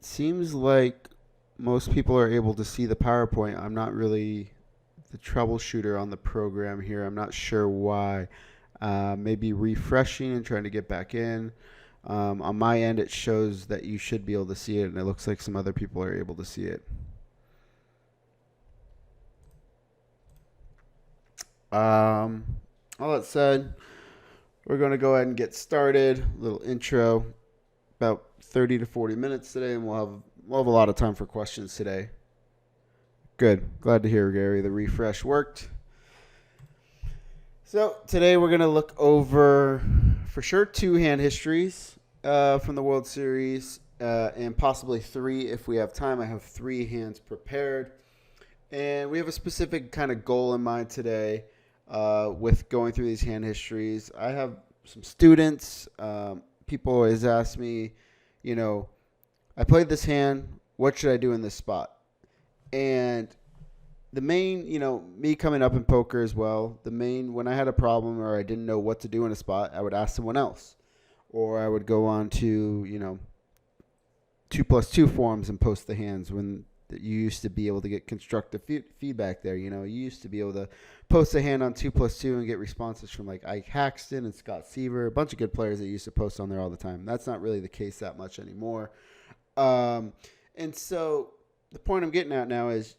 It seems like most people are able to see the PowerPoint. I'm not really the troubleshooter on the program here. I'm not sure why. Maybe refreshing and trying to get back in. On my end, it shows that you should be able to see it, and it looks like some other people are able to see it. All that said, we're going to go ahead and get started. A little intro, about 30 to 40 minutes today, and we'll have a lot of time for questions today. Good. Glad to hear, Gary. The refresh worked. So today we're going to look over, for sure, 2 hand histories from the World Series and possibly 3 if we have time. I have 3 hands prepared. And we have a specific kind of goal in mind today with going through these hand histories. I have some students. People always ask me, I played this hand. What should I do in this spot? And the main, me coming up in poker as well, when I had a problem or I didn't know what to do in a spot, I would ask someone else. Or I would go on to, 2+2 forums and post the hands when you used to be able to get constructive feedback there. You used to be able to post a hand on 2+2 and get responses from like Ike Haxton and Scott Seaver, a bunch of good players that used to post on there all the time. That's not really the case that much anymore. And so the point I'm getting at now is,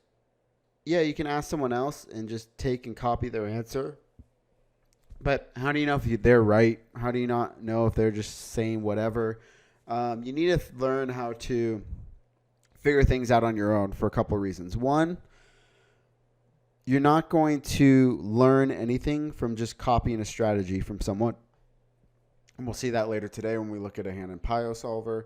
yeah, you can ask someone else and just take and copy their answer. But how do you know if they're right? How do you not know if they're just saying whatever? You need to learn how to figure things out on your own for a couple of reasons. One, you're not going to learn anything from just copying a strategy from someone. And we'll see that later today when we look at a hand in PioSolver.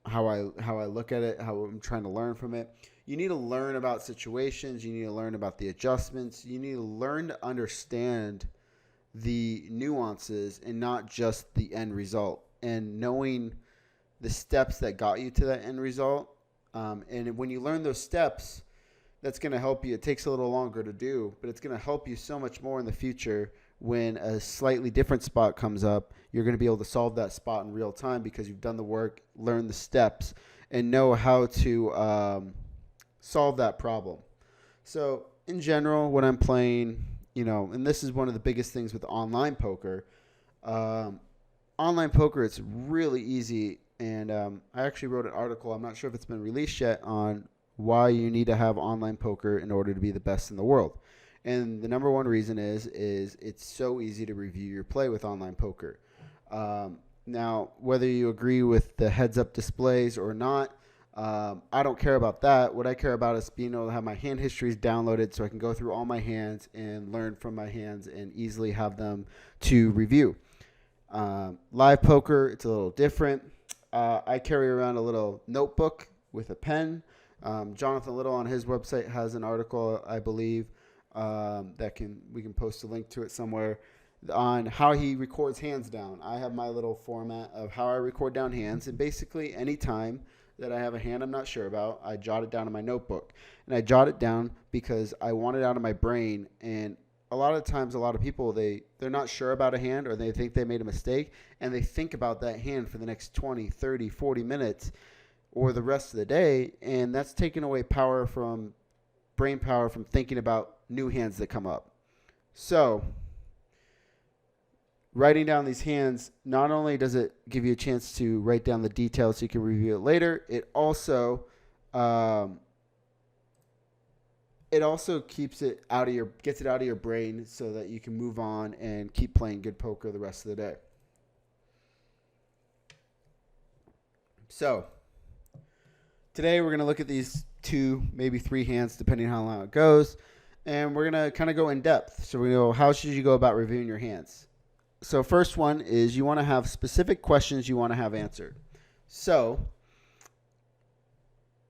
How I look at it, how I'm trying to learn from it. You need to learn about situations. You need to learn about the adjustments. You need to learn to understand the nuances and not just the end result. And knowing the steps that got you to that end result. And when you learn those steps, that's going to help you. It takes a little longer to do, but it's going to help you so much more in the future when a slightly different spot comes up. You're going to be able to solve that spot in real time because you've done the work, learned the steps, and know how to solve that problem. So in general, when I'm playing, and this is one of the biggest things with online poker, it's really easy. And I actually wrote an article, I'm not sure if it's been released yet, on why you need to have online poker in order to be the best in the world. And the number one reason is it's so easy to review your play with online poker. Now, whether you agree with the heads-up displays or not, I don't care about that. What I care about is being able to have my hand histories downloaded so I can go through all my hands and learn from my hands and easily have them to review. Live poker, it's a little different. I carry around a little notebook with a pen. Jonathan Little on his website has an article, I believe, we can post a link to it somewhere, on how he records hands down. I have my little format of how I record down hands, and basically any time that I have a hand I'm not sure about, I jot it down in my notebook. And I jot it down because I want it out of my brain. And a lot of times, a lot of people, they're not sure about a hand, or they think they made a mistake, and they think about that hand for the next 20, 30, 40 minutes or the rest of the day, and that's taking away brain power from thinking about new hands that come up. So writing down these hands, not only does it give you a chance to write down the details so you can review it later, it also gets it out of your brain so that you can move on and keep playing good poker the rest of the day. So today we're going to look at these 2, maybe 3 hands, depending on how long it goes, and we're going to kind of go in depth. So we know, how should you go about reviewing your hands? So first one is you want to have specific questions you want to have answered. So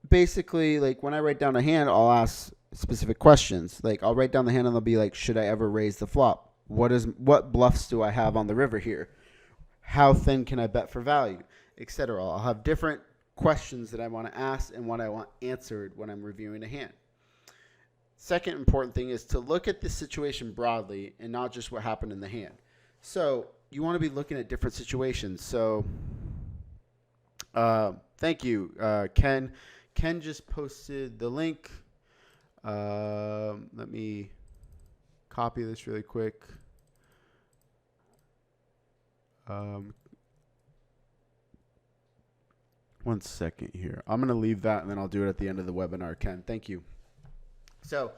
basically, like when I write down a hand, I'll ask specific questions. Like I'll write down the hand and they'll be like, should I ever raise the flop? What bluffs do I have on the river here? How thin can I bet for value, etc. I'll have different questions that I want to ask and what I want answered when I'm reviewing a hand. Second important thing is to look at the situation broadly and not just what happened in the hand. So you want to be looking at different situations. So Thank you, Ken. Ken just posted the link. Let me copy this really quick. One second here. I'm going to leave that, and then I'll do it at the end of the webinar, Ken. Thank you. So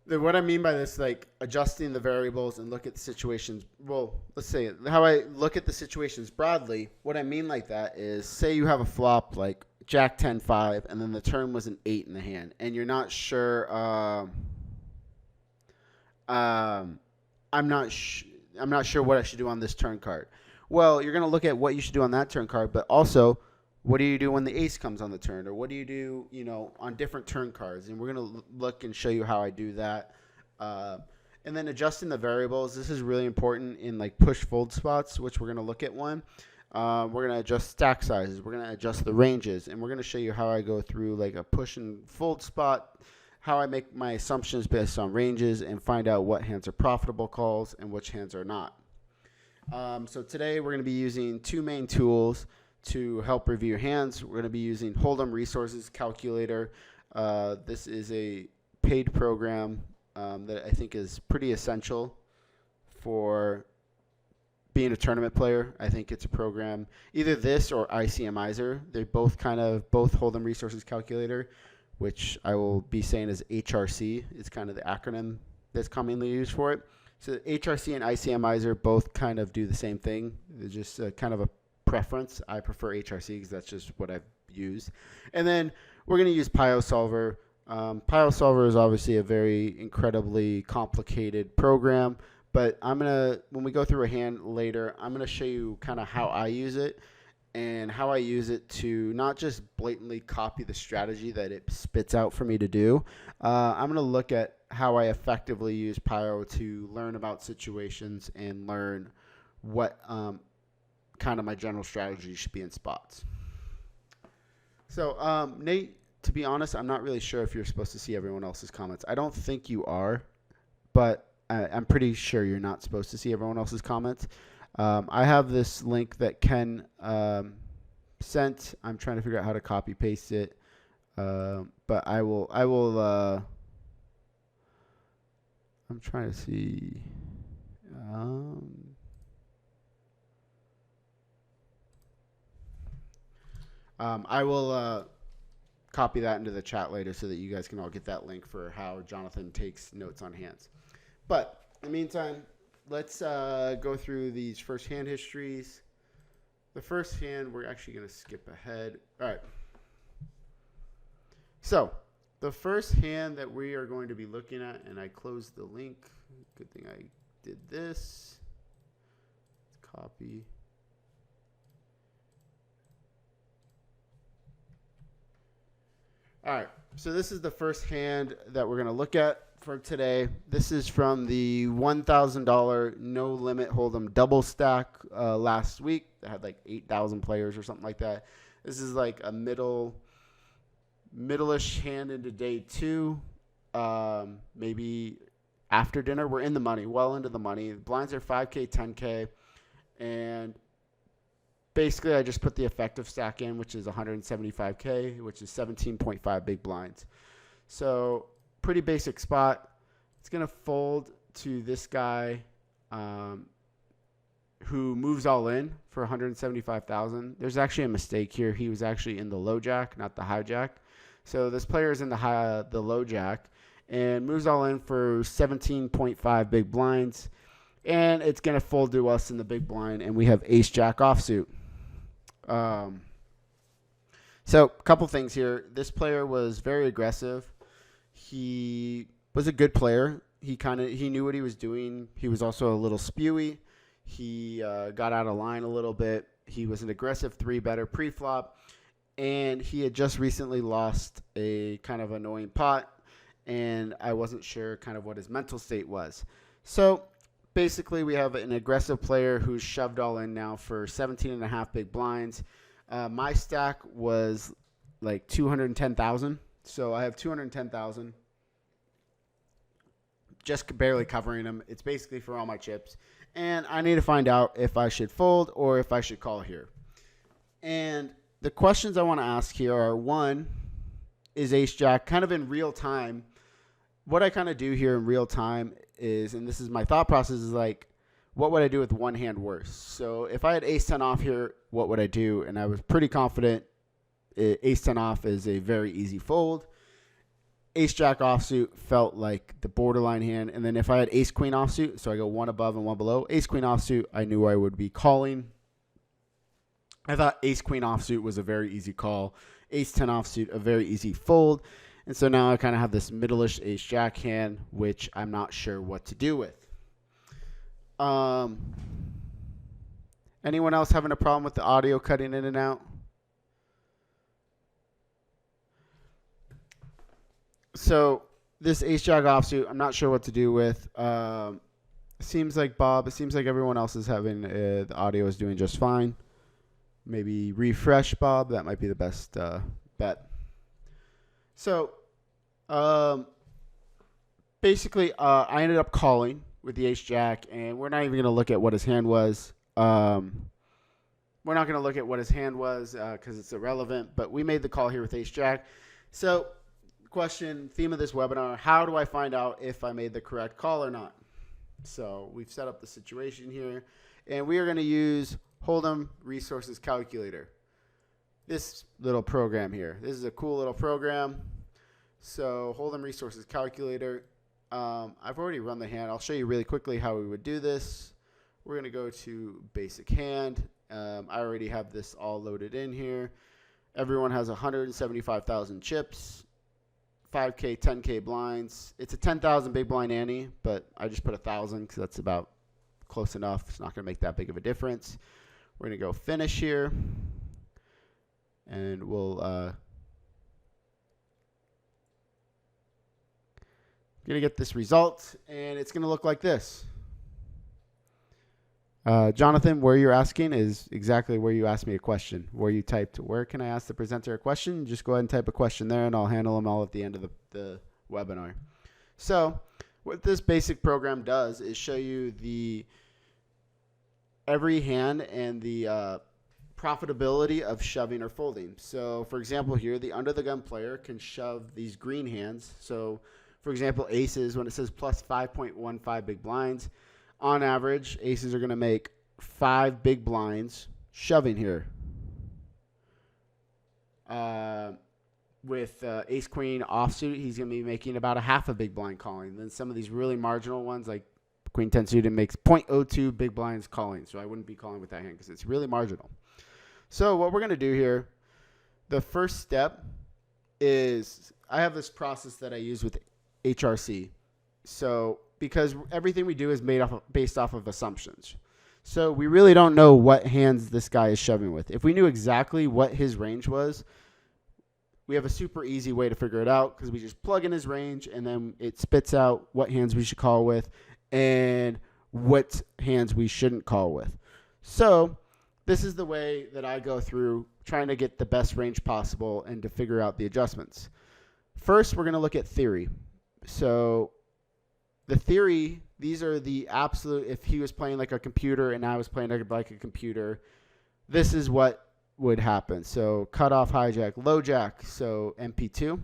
what I mean by this, like adjusting the variables and look at the situations. Well, let's say how I look at the situations broadly. What I mean like that is, say you have a flop like Jack 10-5, and then the turn was an 8 in the hand, and you're not sure. I'm not sure what I should do on this turn card. Well, you're going to look at what you should do on that turn card, but also what do you do when the ace comes on the turn, or what do you do, on different turn cards? And we're going to look and show you how I do that. And then adjusting the variables. This is really important in like push fold spots, which we're going to look at one. We're going to adjust stack sizes. We're going to adjust the ranges, and we're going to show you how I go through like a push and fold spot, how I make my assumptions based on ranges, and find out what hands are profitable calls and which hands are not. So today we're going to be using two main tools to help review your hands. We're going to be using Holdem Resources Calculator. This is a paid program that I think is pretty essential for being a tournament player. I think it's a program, either this or ICMizer. They're both both Holdem Resources Calculator, which I will be saying is HRC. It's kind of the acronym that's commonly used for it. So HRC and ICMizer both kind of do the same thing. They're just kind of a preference. I prefer HRC because that's just what I've used. And then we're going to use PioSolver. PioSolver is obviously a very incredibly complicated program, but when we go through a hand later, I'm going to show you kind of how I use it and how I use it to not just blatantly copy the strategy that it spits out for me to do. I'm going to look at how I effectively use Pio to learn about situations and learn what kind of my general strategy should be in spots. So, Nate, to be honest, I'm not really sure if you're supposed to see everyone else's comments. I don't think you are, but I'm pretty sure you're not supposed to see everyone else's comments. I have this link that Ken sent. I'm trying to figure out how to copy paste it, but I will. I'm trying to see. I will copy that into the chat later so that you guys can all get that link for how Jonathan takes notes on hands. But in the meantime, let's go through these first hand histories. The first hand, we're actually going to skip ahead. All right. So the first hand that we are going to be looking at, and I closed the link. Good thing I did this. Let's copy. All right, so this is the first hand that we're going to look at for today. This is from the $1,000 No Limit Hold'em double stack last week. That had like 8,000 players or something like that. This is like a middle-ish hand into day two, maybe after dinner. We're in the money, well into the money. The blinds are 5K, 10K, and basically, I just put the effective stack in, which is 175K, which is 17.5 big blinds. So pretty basic spot. It's going to fold to this guy who moves all in for 175,000. There's actually a mistake here. He was actually in the low jack, not the high jack. So this player is in the low jack and moves all in for 17.5 big blinds. And it's going to fold to us in the big blind, and we have ace jack offsuit. So a couple things here. This player was very aggressive. He was a good player. He knew what he was doing. He was also a little spewy. He got out of line a little bit. He was an aggressive three-better pre-flop, and he had just recently lost a kind of annoying pot, and I wasn't sure kind of what his mental state was. So basically, we have an aggressive player who's shoved all in now for 17.5 big blinds. My stack was like 210,000. So I have 210,000. Just barely covering them. It's basically for all my chips. And I need to find out if I should fold or if I should call here. And the questions I want to ask here are, one, is ace jack kind of in real time? What I kind of do here in real time is, and this is my thought process, is like, what would I do with one hand worse? So if I had ace 10 off here, what would I do? And I was pretty confident ace 10 off is a very easy fold. Ace jack offsuit felt like the borderline hand. And then if I had ace queen offsuit, so I go one above and one below, ace queen offsuit, I knew I would be calling. I thought ace queen offsuit was a very easy call. Ace 10 offsuit, a very easy fold. And so now I kind of have this middle-ish ace jack hand, which I'm not sure what to do with. Anyone else having a problem with the audio cutting in and out? So this ace jack offsuit, I'm not sure what to do with. Seems like Bob, it seems like everyone else is having, the audio is doing just fine. Maybe refresh, Bob. That might be the best bet. So basically, I ended up calling with the ace jack, and we're not even going to look at what his hand was. We're not going to look at what his hand was because it's irrelevant, but we made the call here with ace jack. So theme of this webinar, how do I find out if I made the correct call or not? So we've set up the situation here, and we are going to use Holdem Resources Calculator. This little program here. This is a cool little program. So Holdem Resources Calculator. I've already run the hand. I'll show you really quickly how we would do this. We're going to go to basic hand. I already have this all loaded in here. Everyone has 175,000 chips, 5K, 10K blinds. It's a 10,000 big blind ante, but I just put 1,000 because that's about close enough. It's not going to make that big of a difference. We're going to go finish here, and we'll going to get this result, and it's going to look like this. Jonathan, where you're asking is exactly where you asked me a question, where you typed, where can I ask the presenter a question? Just go ahead and type a question there, and I'll handle them all at the end of the webinar. So what this basic program does is show you every hand and the profitability of shoving or folding. So for example here, the under the gun player can shove these green hands. So for example, aces, when it says plus 5.15 big blinds, on average, aces are going to make 5 big blinds shoving here. With ace queen offsuit, he's going to be making about a half a big blind calling. Then some of these really marginal ones, like queen 10 suited, makes 0.02 big blinds calling. So I wouldn't be calling with that hand because it's really marginal. So what we're going to do here, the first step is I have this process that I use with HRC. So because everything we do is based off of assumptions. So we really don't know what hands this guy is shoving with. If we knew exactly what his range was, we have a super easy way to figure it out because we just plug in his range and then it spits out what hands we should call with and what hands we shouldn't call with. So this is the way that I go through trying to get the best range possible and to figure out the adjustments. First, we're going to look at theory. So the theory, these are the absolute, if he was playing like a computer and I was playing like a computer, this is what would happen. So cutoff, hijack, low jack, so MP2.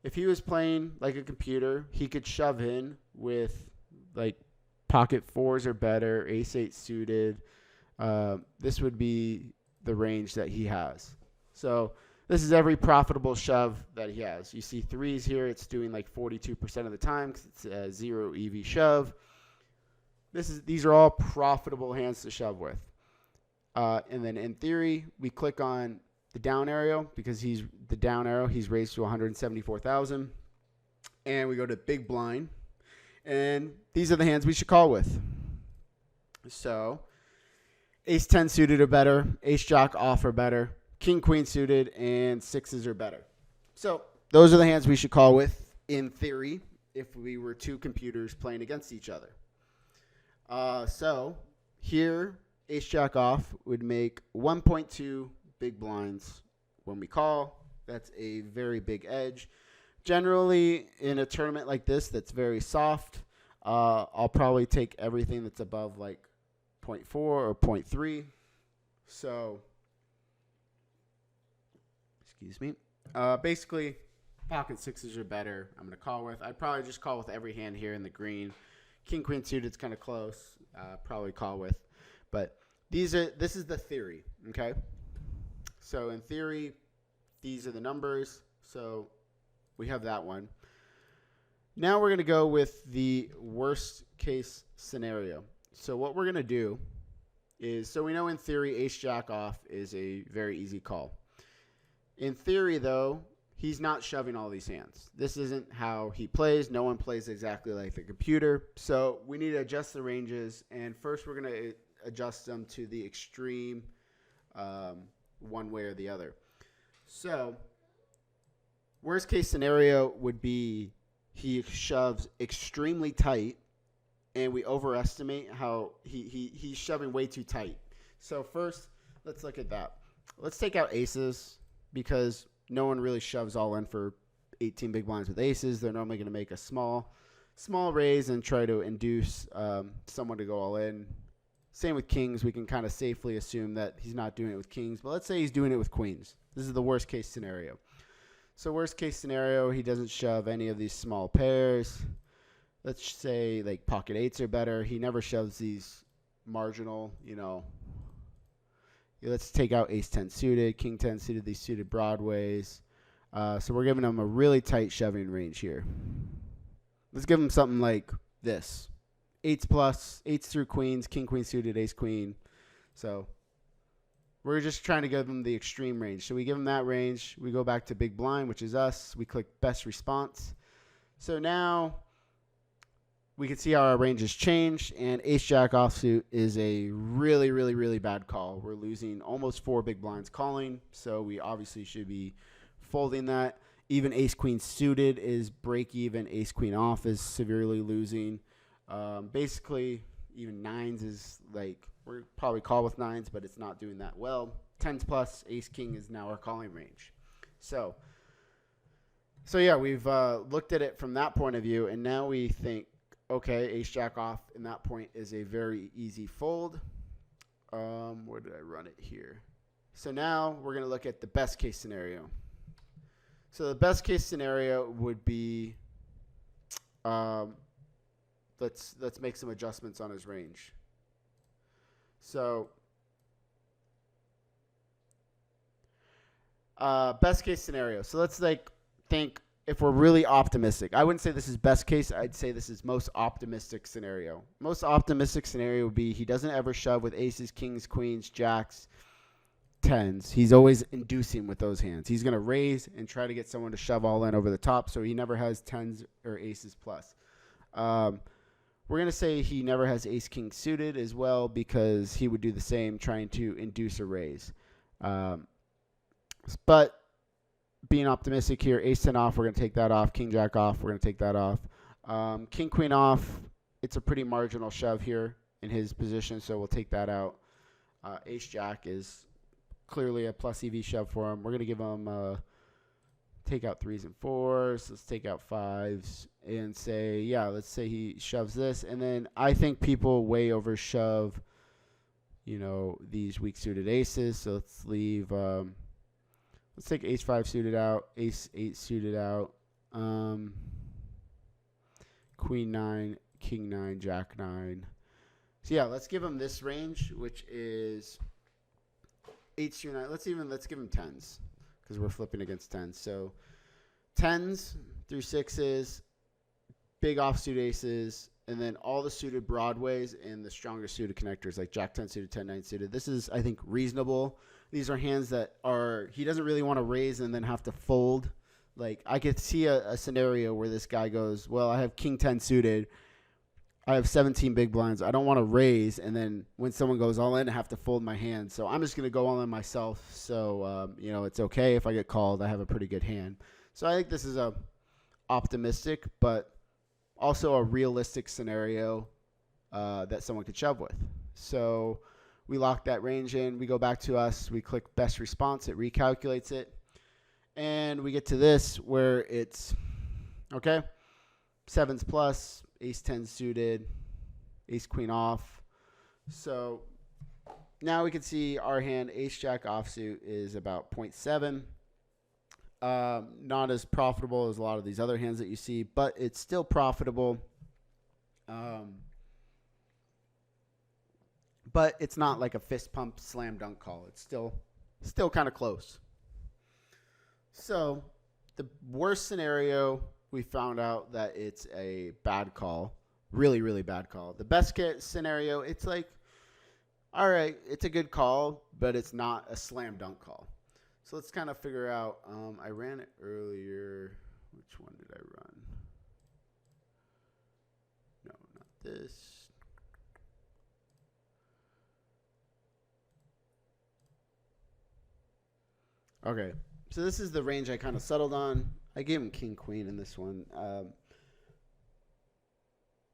If he was playing like a computer, he could shove in with like pocket fours or better, ace 8 suited. This would be the range that he has. So this is every profitable shove that he has. You see threes here. It's doing like 42% of the time because it's a 0 EV shove. These are all profitable hands to shove with. And then in theory, we click on the down arrow because he's raised to 174,000. And we go to big blind. And these are the hands we should call with. So ace 10 suited or better, ace jack off or better, king queen suited, and sixes or better. So those are the hands we should call with in theory if we were two computers playing against each other. So here, ace jack off would make 1.2 big blinds when we call. That's a very big edge. Generally, in a tournament like this that's very soft, I'll probably take everything that's above like 0.4 or 0.3. So Excuse me. Basically, pocket sixes are better. I'm going to call with. I'd probably just call with every hand here in the green. King, queen suited's kind of close. Probably call with. But this is the theory, okay? So in theory, these are the numbers. So we have that one. Now we're going to go with the worst case scenario. So what we're going to do is, so we know in theory ace jack off is a very easy call. In theory, though, he's not shoving all these hands. This isn't how he plays. No one plays exactly like the computer. So we need to adjust the ranges. And first we're going to adjust them to the extreme one way or the other. So worst case scenario would be he shoves extremely tight, and we overestimate how he's shoving way too tight. So first, let's look at that. Let's take out aces, because no one really shoves all in for 18 big blinds with aces. They're normally going to make a small raise and try to induce someone to go all in. Same with kings. We can kind of safely assume that he's not doing it with kings, but let's say he's doing it with queens. This is the worst case scenario. So worst case scenario, he doesn't shove any of these small pairs. Let's say like pocket eights are better. He never shoves these marginal, let's take out ace 10 suited, king 10 suited, these suited broadways. So we're giving him a really tight shoving range here. Let's give him something like this. Eights plus, eights through queens, king, queen suited, ace, queen. So we're just trying to give him the extreme range. So we give him that range. We go back to big blind, which is us. We click best response. So now we can see how our range has changed, and ace jack offsuit is a really, really, really bad call. We're losing almost 4 big blinds calling, so we obviously should be folding that. Even ace queen suited is break even. Ace queen off is severely losing. Basically, even nines is like, we're probably call with nines, but it's not doing that well. Tens plus ace king is now our calling range. So yeah, we've looked at it from that point of view, and now we think, okay, ace jack off in that point is a very easy fold. Where did I run it here? So now we're going to look at the best case scenario. So the best case scenario would be, let's make some adjustments on his range. So best case scenario. So let's think if we're really optimistic. I wouldn't say this is best case. I'd say this is most optimistic scenario. Most optimistic scenario would be he doesn't ever shove with aces, kings, queens, jacks, tens. He's always inducing with those hands. He's going to raise and try to get someone to shove all in over the top, so he never has tens or aces plus. We're going to say he never has ace king suited as well, because he would do the same, trying to induce a raise. But being optimistic here, ace 10 off, we're going to take that off. King jack off, we're going to take that off. King queen off, it's a pretty marginal shove here in his position, so we'll take that out. Ace jack is clearly a plus EV shove for him. We're going to give him take out 3s and 4s. Let's take out 5s and say, yeah, let's say he shoves this. And then I think people way over shove, these weak suited aces. So let's leave, let's take ace 5 suited out, ace 8 suited out, queen 9, king 9, jack 9. So yeah, let's give him this range, which is 8 through 9. Let's give him 10s, because we're flipping against 10s. So 10s through 6s, big offsuit aces, and then all the suited broadways and the stronger suited connectors like jack 10 suited, 10 9 suited. This is, I think, reasonable. These are hands that he doesn't really want to raise and then have to fold. Like, I could see a scenario where this guy goes, well, I have king 10 suited. I have 17 big blinds. I don't want to raise, and then when someone goes all in, I have to fold my hand. So I'm just going to go all in myself. So, it's okay if I get called. I have a pretty good hand. So I think this is a optimistic, but also a realistic scenario that someone could shove with. So we lock that range in. We go back to us. We click best response. It recalculates it. And we get to this where it's, okay, 7s plus, ace 10 suited, ace queen off. So now we can see our hand, ace jack offsuit, is about 0.7. Not as profitable as a lot of these other hands that you see, but it's still profitable. But it's not like a fist pump slam dunk call. It's still kind of close. So the worst scenario, we found out that it's a bad call, really, really bad call. The best case scenario, it's like, all right, it's a good call, but it's not a slam dunk call. So let's kind of figure out. I ran it earlier. Which one did I run? No, not this. Okay, so this is the range I kind of settled on. I gave him king queen in this one.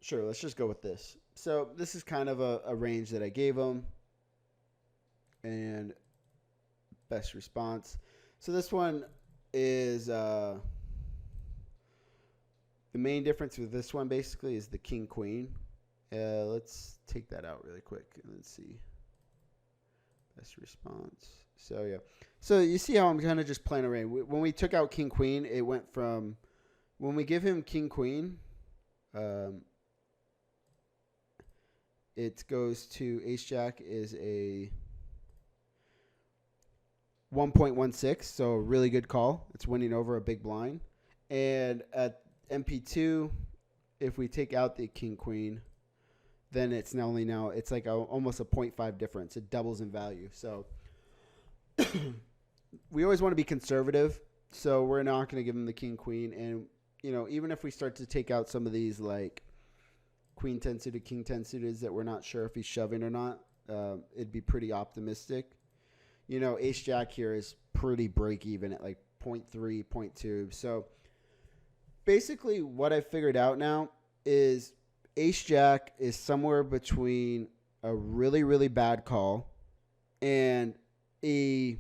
Sure, let's just go with this. So this is kind of a range that I gave him. And best response. So this one is the main difference with this one basically is the king queen. Let's take that out really quick and let's see. Best response. So yeah. So you see how I'm kind of just playing around. When we took out king queen, it went from when we give him king queen, it goes to ace jack is a 1.16, so a really good call. It's winning over a big blind. And at MP2, if we take out the king queen, then it's not only now it's like almost a 0.5 difference. It doubles in value. So we always want to be conservative. So we're not going to give him the king queen. And even if we start to take out some of these like queen 10 suited, king 10 suited that we're not sure if he's shoving or not, it'd be pretty optimistic. Ace jack here is pretty break even at like 0.3, 0.2. So basically what I figured out now is ace jack is somewhere between a really, really bad call and a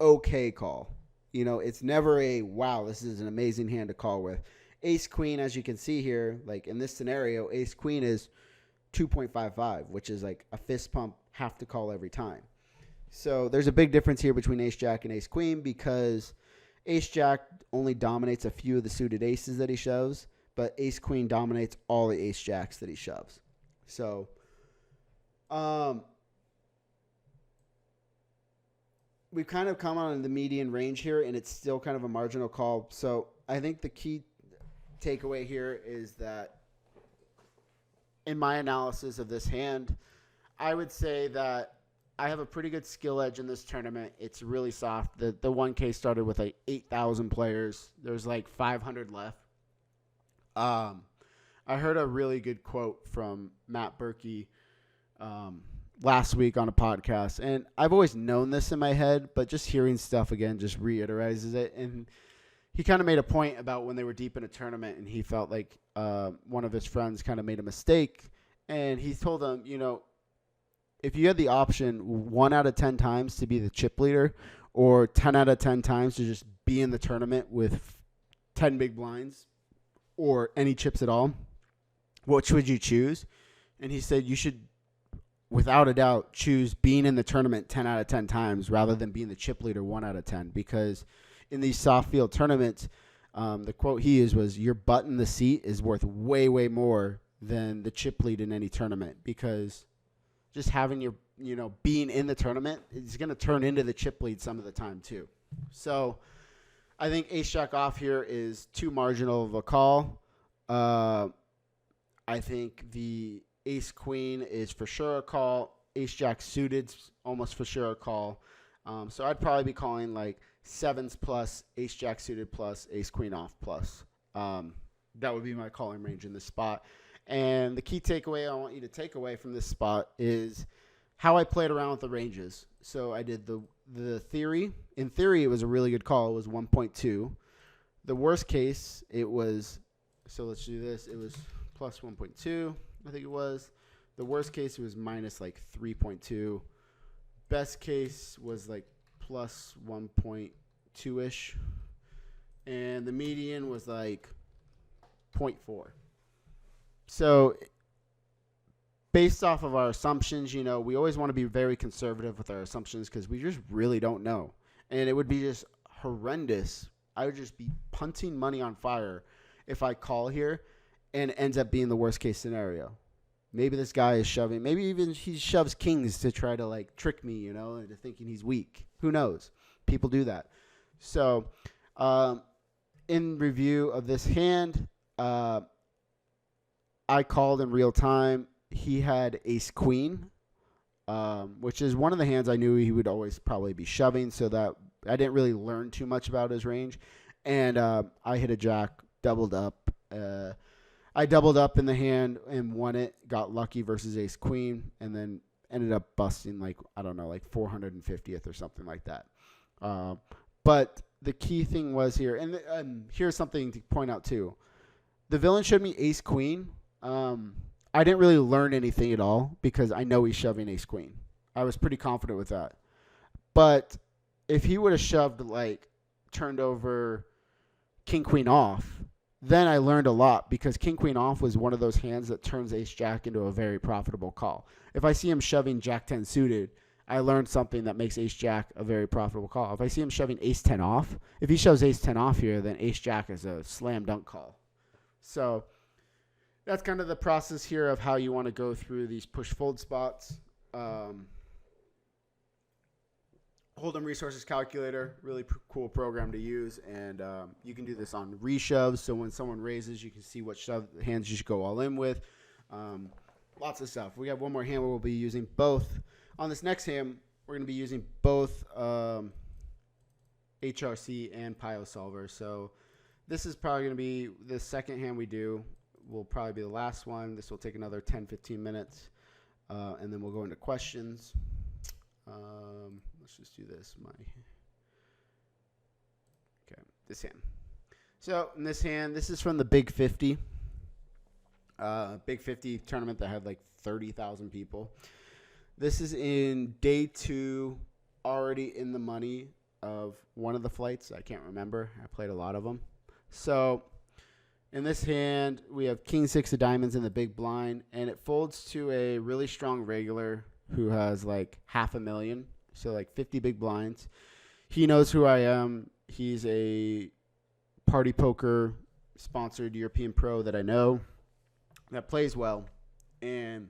okay call. It's never a, wow, this is an amazing hand to call with. Ace queen, as you can see here, like in this scenario, ace queen is 2.55, which is like a fist pump, have to call every time. So there's a big difference here between ace jack and ace queen because ace jack only dominates a few of the suited aces that he shoves, but ace queen dominates all the ace jacks that he shoves. So we've kind of come on the median range here, and it's still kind of a marginal call. So I think the key takeaway here is that in my analysis of this hand, I would say that I have a pretty good skill edge in this tournament. It's really soft. The 1K started with like 8,000 players. There's like 500 left. I heard a really good quote from Matt Berkey last week on a podcast. And I've always known this in my head, but just hearing stuff again just reiterizes it. And he kind of made a point about when they were deep in a tournament and he felt like one of his friends kind of made a mistake. And he told them, if you had the option 1 out of 10 times to be the chip leader or 10 out of 10 times to just be in the tournament with 10 big blinds or any chips at all, which would you choose? And he said you should, without a doubt, choose being in the tournament 10 out of 10 times rather than being the chip leader 1 out of 10, because in these soft field tournaments, the quote he used was, your butt in the seat is worth way, way more than the chip lead in any tournament, because just having your, being in the tournament is going to turn into the chip lead some of the time too. So I think ace jack off here is too marginal of a call. I think the ace queen is for sure a call. Ace jack suited almost for sure a call. So I'd probably be calling like sevens plus, ace jack suited plus, ace queen off plus. That would be my calling range in this spot. And the key takeaway I want you to take away from this spot is how I played around with the ranges. So I did the theory. In theory, it was a really good call. It was 1.2. The worst case, it was, so let's do this. It was plus 1.2, I think it was. The worst case, it was minus like 3.2. Best case was like plus 1.2-ish. And the median was like 0.4. So based off of our assumptions, we always want to be very conservative with our assumptions because we just really don't know. And it would be just horrendous. I would just be punting money on fire if I call here and it ends up being the worst case scenario. Maybe this guy is shoving. Maybe even he shoves kings to try to like trick me, you know, into thinking he's weak. Who knows? People do that. So, in review of this hand, I called in real time. He had ace queen, which is one of the hands I knew he would always probably be shoving, so that I didn't really learn too much about his range. And I hit a jack, doubled up. I doubled up in the hand and won it, got lucky versus ace queen, and then ended up busting like 450th or something like that. But the key thing was here, and here's something to point out too. The villain showed me ace queen. I didn't really learn anything at all because I know he's shoving ace queen. I was pretty confident with that. But if he would have shoved, like, turned over king queen off, then I learned a lot because king queen off was one of those hands that turns ace jack into a very profitable call. If I see him shoving jack 10 suited, I learned something that makes ace jack a very profitable call. If I see him shoving ace 10 off, if he shoves ace 10 off here, then ace jack is a slam dunk call. So that's kind of the process here of how you want to go through these push fold spots. Holdem Resources Calculator, really cool program to use, and you can do this on reshoves. So when someone raises, you can see what hands you should go all in with. Lots of stuff. We have one more hand where we'll be using both. On this next hand, we're going to be using both HRC and PioSolver. So this is probably going to be the second hand we do. Will probably be the last one. This will take another 10-15 minutes, and then we'll go into questions. Let's just do this. This hand. So in this hand, this is from the Big 50. Big 50 tournament that had like 30,000 people. This is in day 2, already in the money of one of the flights. I can't remember. I played a lot of them. So in this hand, we have king 6 of diamonds in the big blind, and it folds to a really strong regular who has like 500,000, so like 50 big blinds. He knows who I am. He's a party poker sponsored European pro that I know that plays well, and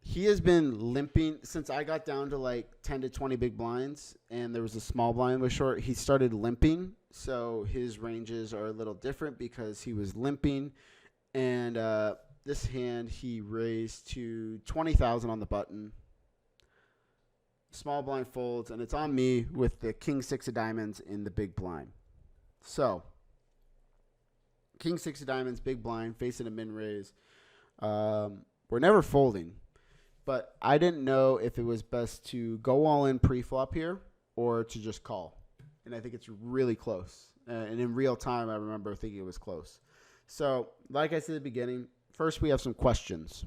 he has been limping since I got down to like 10 to 20 big blinds, and there was a small blind was short. He started limping, so his ranges are a little different because he was limping. And this hand he raised to 20,000 on the button. Small blind folds, and it's on me with the king 6 of diamonds in the big blind. So king 6 of diamonds, big blind, facing a min raise. We're never folding. But I didn't know if it was best to go all in pre-flop here or to just call. And I think it's really close. And in real time, I remember thinking it was close. So, like I said at the beginning, first we have some questions.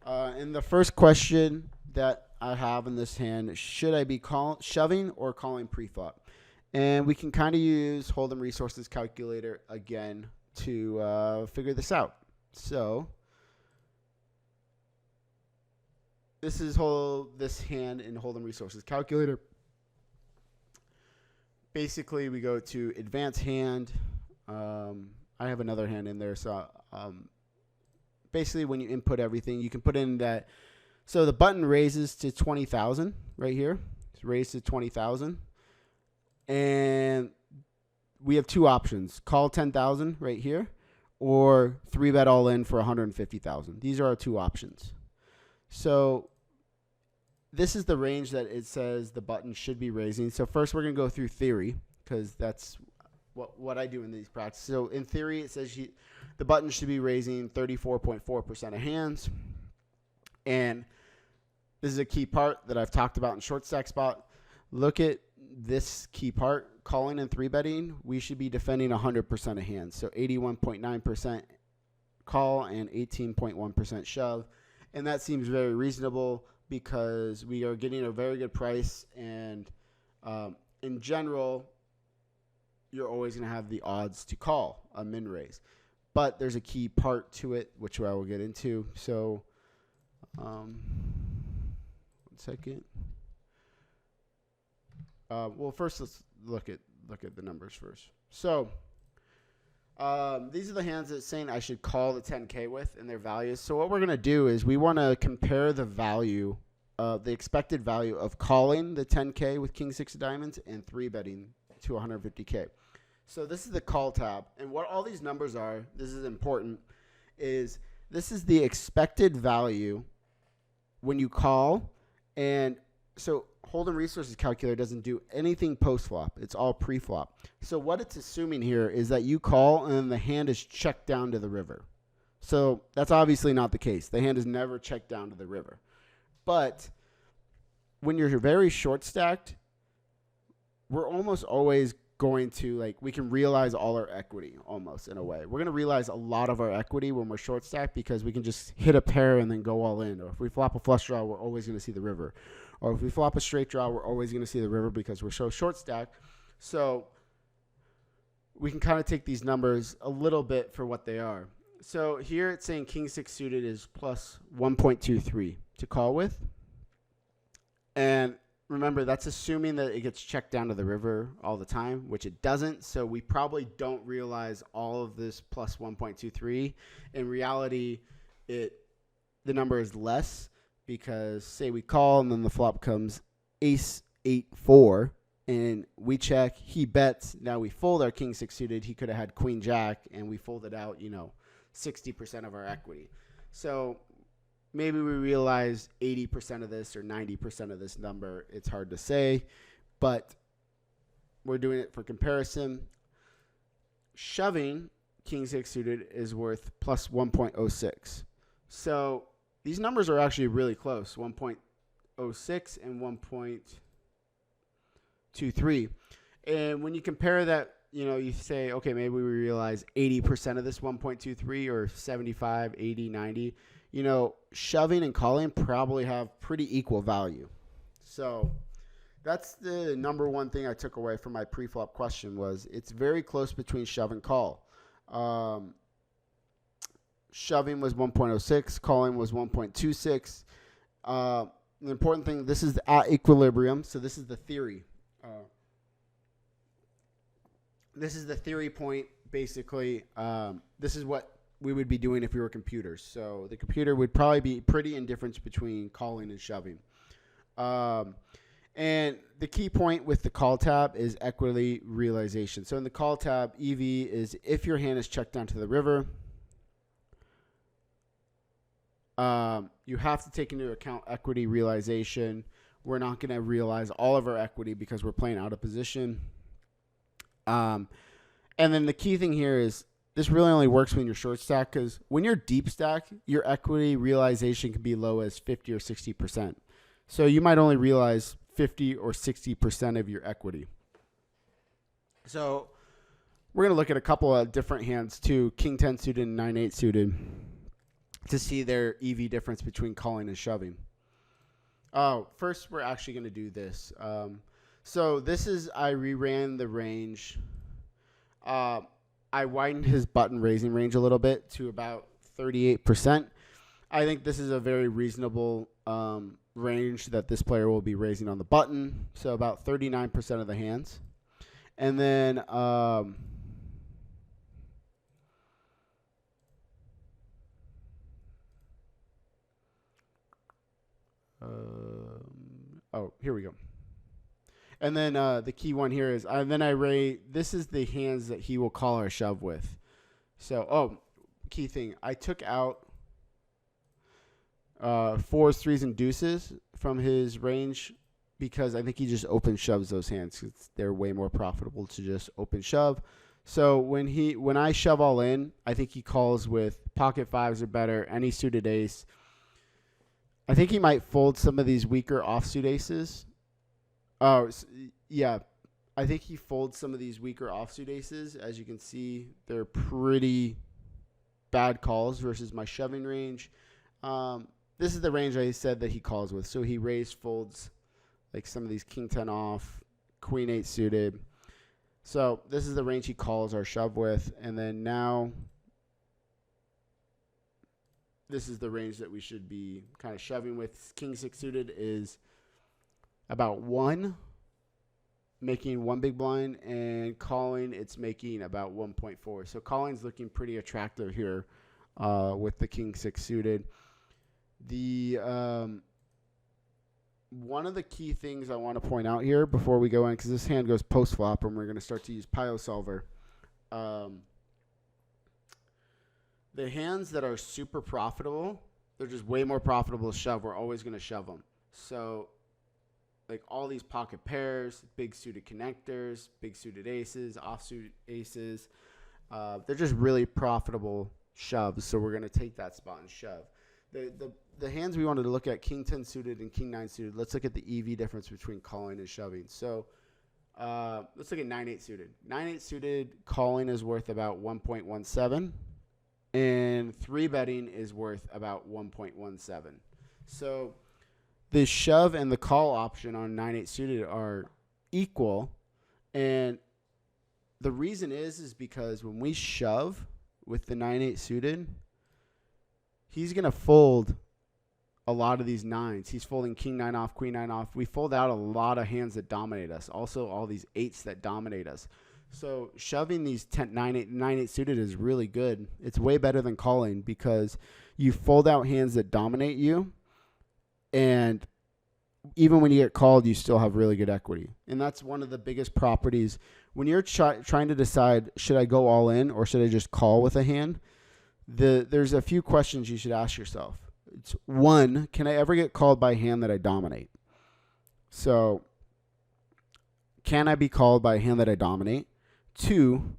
And the first question that I have in this hand, should I be shoving or calling pre-flop? And we can kind of use Holdem Resources Calculator again to figure this out. So this is this hand in Holdem Resources Calculator. Basically, we go to Advanced Hand. I have another hand in there. So basically, when you input everything, you can put in that. So the button raises to 20,000 right here. It's raised to 20,000. And we have two options. Call 10,000 right here or 3-bet all in for 150,000. These are our two options. So this is the range that it says the button should be raising. So first we're going to go through theory because that's what I do in these practices. So in theory, it says the button should be raising 34.4% of hands. And this is a key part that I've talked about in short stack spot. Look at this key part. Calling and 3-betting, we should be defending 100% of hands. So 81.9% call and 18.1% shove. And that seems very reasonable because we are getting a very good price. And in general, you're always going to have the odds to call a min raise. But there's a key part to it, which I will get into. So, 1 second. Well, first let's look at the numbers first. So these are the hands that saying I should call the 10K with and their values. So what we're going to do is we want to compare the value, the expected value of calling the 10K with King 6 of diamonds and 3-betting to 150K. So this is the call tab. And what all these numbers are, this is important, is this is the expected value when you call. And so Holdem Resources Calculator doesn't do anything post-flop. It's all pre-flop. So what it's assuming here is that you call and the hand is checked down to the river. So that's obviously not the case. The hand is never checked down to the river. But when you're very short stacked, we're almost always going to, like, we can realize all our equity almost in a way. We're going to realize a lot of our equity when we're short stacked because we can just hit a pair and then go all in. Or if we flop a flush draw, we're always going to see the river. Or if we flop a straight draw, we're always going to see the river because we're so short stacked. So we can kind of take these numbers a little bit for what they are. So here it's saying King 6 suited is plus 1.23 to call with. And remember, that's assuming that it gets checked down to the river all the time, which it doesn't. So we probably don't realize all of this plus 1.23. In reality, the number is less because say we call and then the flop comes ace 8-4 and we check, he bets. Now we fold our King 6 suited. He could have had Queen Jack and we folded out, 60% of our equity. So maybe we realize 80% of this or 90% of this number. It's hard to say, but we're doing it for comparison. Shoving King 6 suited is worth plus 1.06. So these numbers are actually really close, 1.06 and 1.23. And when you compare that, you say, okay, maybe we realize 80% of this 1.23 or 75, 80, 90. Shoving and calling probably have pretty equal value. So that's the number one thing I took away from my pre-flop question was it's very close between shove and call. Shoving was 1.06, calling was 1.26. The important thing, this is at equilibrium, so this is the theory. This is the theory point, basically. This is what we would be doing if we were computers. So the computer would probably be pretty indifferent between calling and shoving. And the key point with the call tab is equity realization. So in the call tab, EV is if your hand is checked down to the river, you have to take into account equity realization. We're not going to realize all of our equity because we're playing out of position. And then the key thing here is this really only works when you're short stack because when you're deep stack, your equity realization can be low as 50 or 60%. So you might only realize 50 or 60% of your equity. So we're going to look at a couple of different hands too, King 10 suited and 9-8 suited, to see their EV difference between calling and shoving. First, we're actually going to do this. So this is, I reran the range. I widened his button raising range a little bit to about 38%. I think this is a very reasonable range that this player will be raising on the button. So about 39% of the hands. And then here we go. And then the key one here is, this is the hands that he will call or shove with. So, key thing, I took out 4s, 3s, and deuces from his range because I think he just open shoves those hands. 'Cause they're way more profitable to just open shove. So when I shove all in, I think he calls with pocket 5s or better, any suited ace. I think he might fold some of these weaker offsuit aces. Oh, yeah. I think he folds some of these weaker offsuit aces. As you can see, they're pretty bad calls versus my shoving range. This is the range I said that he calls with. So he folds like some of these King 10 off, Queen 8 suited. So this is the range he calls our shove with. And then now this is the range that we should be kind of shoving with. King 6 suited is about 1. making 1 big blind, and calling, it's making about 1.4. So calling's looking pretty attractive here with the king 6 suited. The one of the key things I want to point out here before we go in, because this hand goes post flop and we're going to start to use PioSolver. The hands that are super profitable, they're just way more profitable to shove. We're always going to shove them. So like all these pocket pairs, big suited connectors, big suited aces, offsuit aces, they're just really profitable shoves. So we're going to take that spot and shove. The hands we wanted to look at, king 10 suited and king 9 suited. Let's look at the EV difference between calling and shoving. So let's look at 9-8 suited. 9-8 suited calling is worth about 1.17, and 3-betting is worth about 1.17. So the shove and the call option on 9-8 suited are equal, and the reason is because when we shove with the 9-8 suited, he's going to fold a lot of these 9s. He's folding king 9 off, queen 9 off. We fold out a lot of hands that dominate us. Also, all these 8s that dominate us. So shoving these 9-8 suited is really good. It's way better than calling because you fold out hands that dominate you, and even when you get called, you still have really good equity. And that's one of the biggest properties. When you're trying to decide, should I go all in or should I just call with a hand, there's a few questions you should ask yourself. It's one, can I ever get called by a hand that I dominate? So can I be called by a hand that I dominate? 2,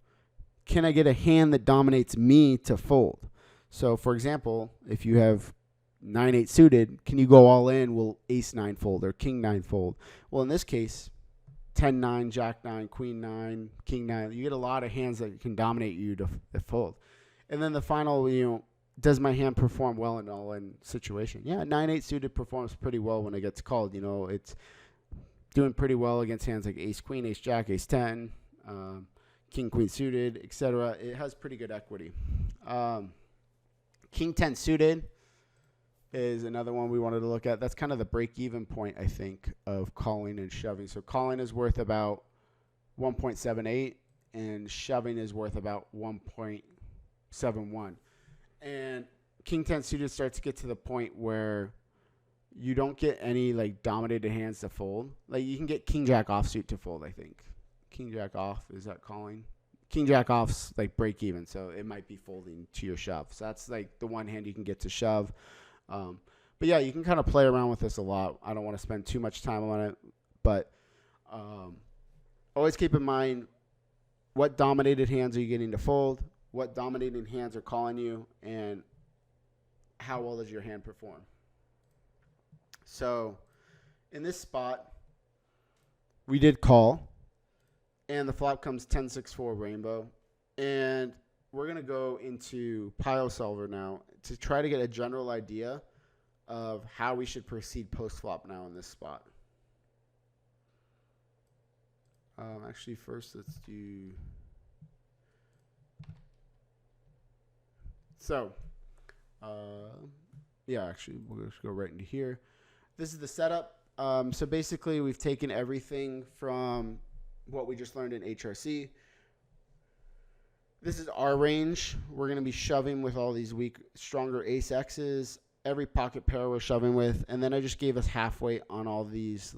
can I get a hand that dominates me to fold? So for example, if you have 9-8 suited, can you go all in? Will ace 9 fold or king 9 fold? Well, in this case, 10-9, jack 9, queen 9, king 9. You get a lot of hands that can dominate you to fold. And then the final, does my hand perform well in an all-in situation? Yeah, 9-8 suited performs pretty well when it gets called. It's doing pretty well against hands like ace queen, ace jack, ace 10, king queen suited, etc. It has pretty good equity. King 10 suited is another one we wanted to look at. That's kind of the break-even point, I think, of calling and shoving. So calling is worth about 1.78, and shoving is worth about 1.71. And king 10 suited starts to get to the point where you don't get any dominated hands to fold. Like you can get king jack offsuit to fold, I think. King jack off, is that calling? King jack off's break even, so it might be folding to your shove. So that's the one hand you can get to shove. But yeah, you can kind of play around with this a lot. I don't want to spend too much time on it, but always keep in mind what dominated hands are you getting to fold, what dominating hands are calling you, and how well does your hand perform. So in this spot, we did call, and the flop comes 10-6-4 rainbow, and we're going to go into PioSolver now to try to get a general idea of how we should proceed post-flop now in this spot. Actually, first let's do... So, yeah, actually, we'll just go right into here. This is the setup. So basically, we've taken everything from what we just learned in HRC. This is our range. We're going to be shoving with all these weak, stronger ace X's. Every pocket pair we're shoving with. And then I just gave us halfway on all these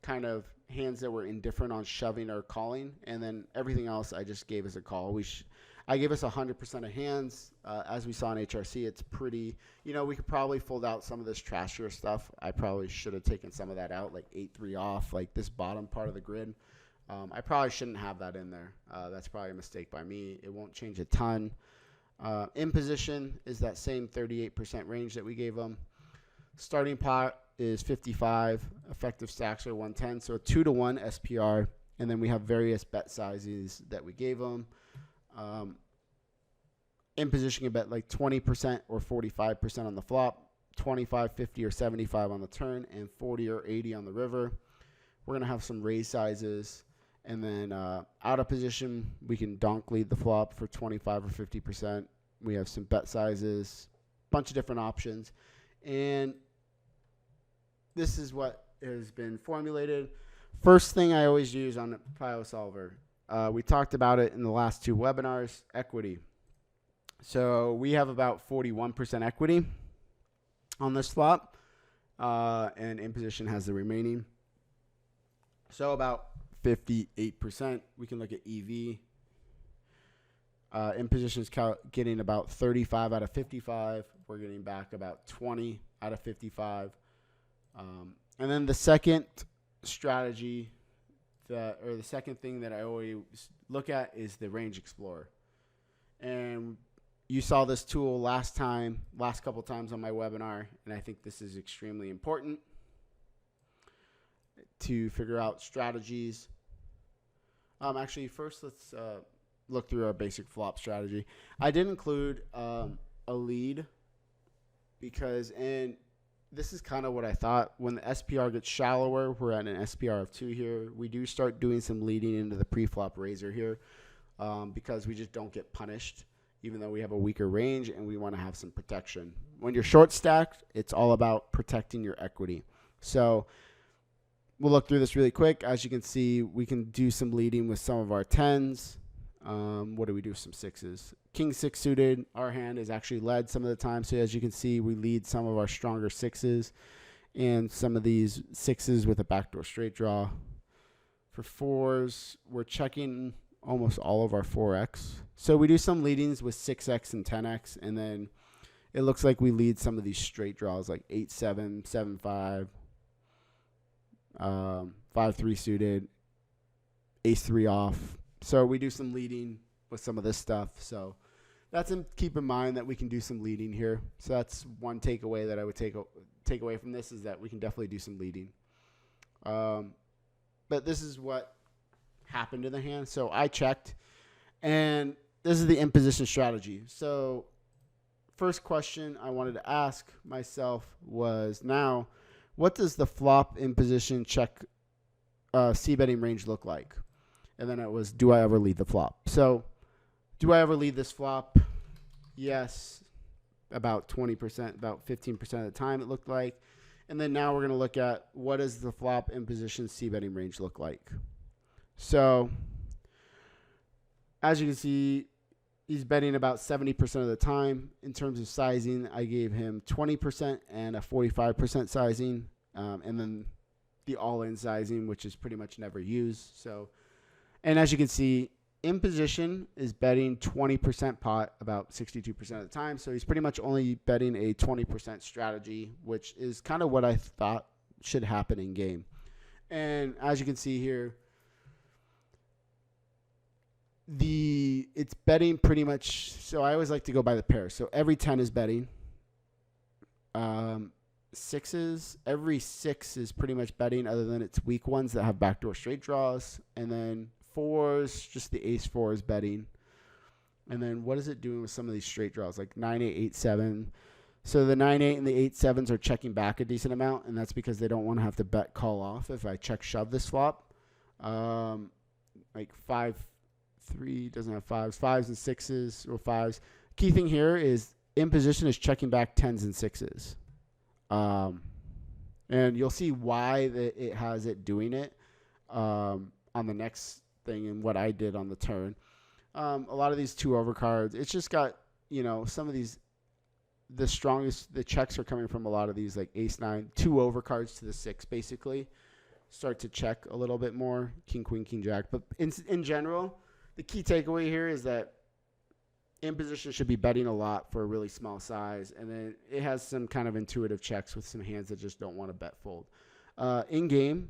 kind of hands that were indifferent on shoving or calling. And then everything else I just gave us a call. I gave us 100% of hands. As we saw in HRC, it's pretty, we could probably fold out some of this trashier stuff. I probably should have taken some of that out, 8-3 off, this bottom part of the grid. I probably shouldn't have that in there. That's probably a mistake by me. It won't change a ton. In position is that same 38% range that we gave them. Starting pot is 55. Effective stacks are 110. So a 2-to-1 SPR. And then we have various bet sizes that we gave them. In position, you bet 20% or 45% on the flop, 25, 50, or 75 on the turn, and 40 or 80 on the river. We're going to have some raise sizes. And then out of position, we can donk lead the flop for 25 or 50%. We have some bet sizes, bunch of different options. And this is what has been formulated First thing I always use on PioSolver, we talked about it in the last 2 webinars, equity. So we have about 41% equity on this flop, and in position has the remaining. So about 58%. We can look at EV. In position is getting about 35 out of 55. We're getting back about 20 out of 55. And then the second strategy the second thing that I always look at is the Range Explorer. And you saw this tool last couple times on my webinar, and I think this is extremely important to figure out strategies. Actually, first let's look through our basic flop strategy. I did include a lead because, and this is kind of what I thought, when the SPR gets shallower, we're at an SPR of 2 here. We do start doing some leading into the pre-flop razor here because we just don't get punished, even though we have a weaker range and we want to have some protection. When you're short stacked, it's all about protecting your equity. So we'll look through this really quick. As you can see, we can do some leading with some of our 10s. What do we do? Some 6s. King 6 suited, our hand is actually led some of the time. So as you can see, we lead some of our stronger 6s and some of these 6s with a backdoor straight draw. For 4s, we're checking almost all of our 4x. So we do some leadings with 6x and 10x, and then it looks like we lead some of these straight draws like 8-7, 7-5, 5-3 suited, ace-3 off. So we do some leading with some of this stuff. So that's keep in mind that we can do some leading here. So that's one takeaway that I would take away from this, is that we can definitely do some leading. But this is what happened to the hand. So I checked, and this is the imposition strategy. So first question I wanted to ask myself was, now, what does the flop imposition check c-betting range look like? And then it was, do I ever lead the flop? So do I ever lead this flop? Yes, about 20%, about 15% of the time it looked like. And then now we're going to look at, what does the flop imposition c-betting range look like? So as you can see, he's betting about 70% of the time. In terms of sizing, I gave him 20% and a 45% sizing, and then the all-in sizing, which is pretty much never used. So, and as you can see, in position is betting 20% pot about 62% of the time. So he's pretty much only betting a 20% strategy, which is kind of what I thought should happen in game. And as you can see here, it's betting pretty much. So I always like to go by the pair. So every 10 is betting. 6s, every 6 is pretty much betting, other than its weak ones that have backdoor straight draws. And then 4s, just the ace 4 is betting. And then what is it doing with some of these straight draws, like 9-8, 8-7? So the 9-8 and the 8-7s are checking back a decent amount, and that's because they don't want to have to bet call off if I check shove this flop. Like 5-3 doesn't have 5s and 6s, or 5s. Key thing here is in position is checking back 10s and 6s. And you'll see why it has it doing it on the next thing and what I did on the turn. A lot of these 2 overcards, it's just got, some of these, the checks are coming from a lot of these, like ace 9, 2 overcards to the 6 basically start to check a little bit more, king, queen, king, jack. But in general, the key takeaway here is that in position should be betting a lot for a really small size, and then it has some kind of intuitive checks with some hands that just don't want to bet fold. In game,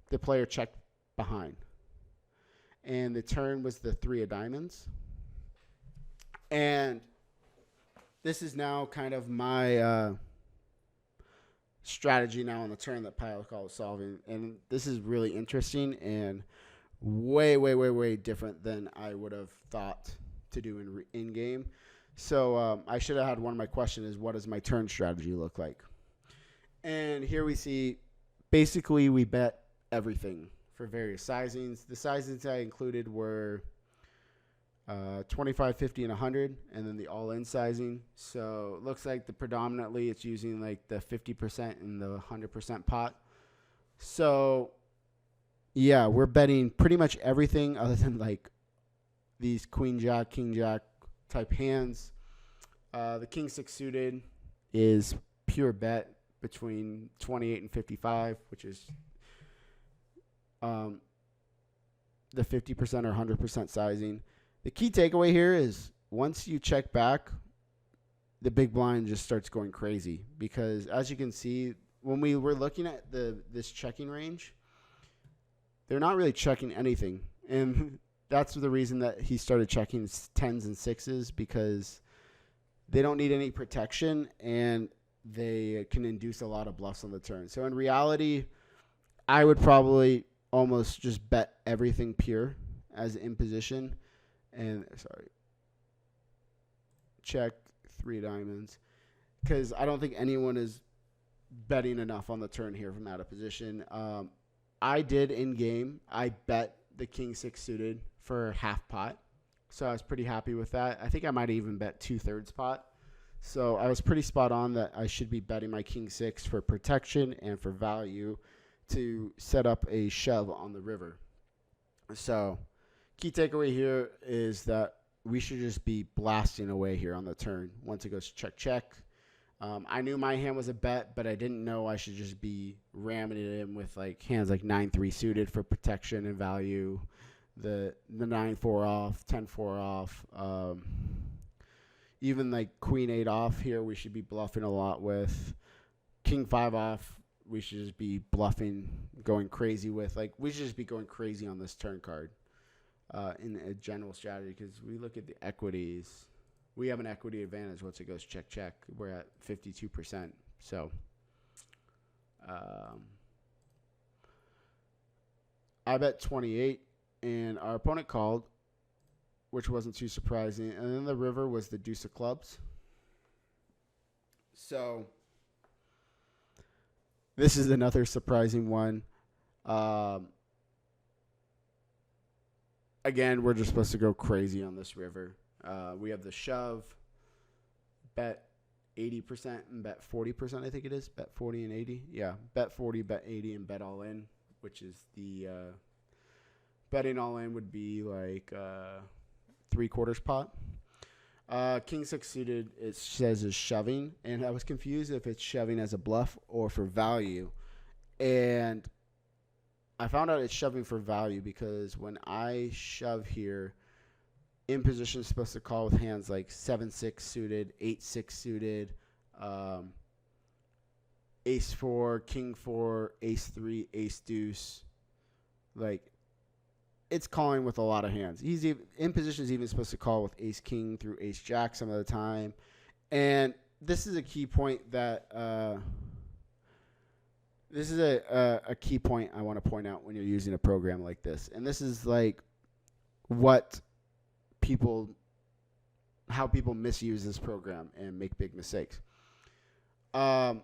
the player checked behind, and the turn was the 3 of diamonds. And this is now kind of my strategy now on the turn that Pio calls solving, and this is really interesting and way, way, way, way different than I would have thought to do in game. So I should have had one of my questions is, what does my turn strategy look like? And here we see, basically we bet everything for various sizings. The sizings I included were 25, 50, and 100, and then the all-in sizing. So it looks like predominantly it's using like the 50% and the 100% pot. So Yeah, we're betting pretty much everything other than like these queen jack, king jack type hands. The king six suited is pure bet between 28 and 55, which is the 50% or 100% sizing. The key takeaway here is once you check back, the big blind just starts going crazy because as you can see, when we were looking at this checking range, they're not really checking anything. And that's the reason that he started checking tens and sixes because they don't need any protection and they can induce a lot of bluffs on the turn. So in reality, I would probably almost just bet everything pure as in position. And check 3 diamonds because I don't think anyone is betting enough on the turn here from out of position. I did in game. I bet the king six suited for half pot, so I was pretty happy with that. I think I might even bet 2/3 pot. So I was pretty spot on that I should be betting my king six for protection and for value to set up a shove on the river. So key takeaway here is that we should just be blasting away here on the turn once it goes check, check. I knew my hand was a bet, but I didn't know I should just be ramming it in with like hands like 9-3 suited for protection and value, the 9-4 off, 10-4 off, even like queen 8 off here we should be bluffing a lot with. King 5 off we should just be bluffing, going crazy with. Like we should just be going crazy on this turn card in a general strategy because we look at the equities. We have an equity advantage once it goes check, check. We're at 52%. So I bet 28, and our opponent called, which wasn't too surprising. And then the river was the deuce of clubs. So this is another surprising one. Again, we're just supposed to go crazy on this river. We have the shove, bet 80% and bet 40%, I think it is. Bet 40 and 80. Yeah, bet 40, bet 80, and bet all in, which is the betting all in would be like 3/4 pot. King six suited, it says is shoving, and I was confused if it's shoving as a bluff or for value. And I found out it's shoving for value because when I shove here, in position is supposed to call with hands like 7-6 suited, 8-6 suited, ace 4, king 4, ace 3, ace deuce. Like it's calling with a lot of hands. He's even, in position is even supposed to call with ace king through ace jack some of the time. And this is a key point that this is a key point I want to point out when you're using a program like this. And this is like how people misuse this program and make big mistakes. I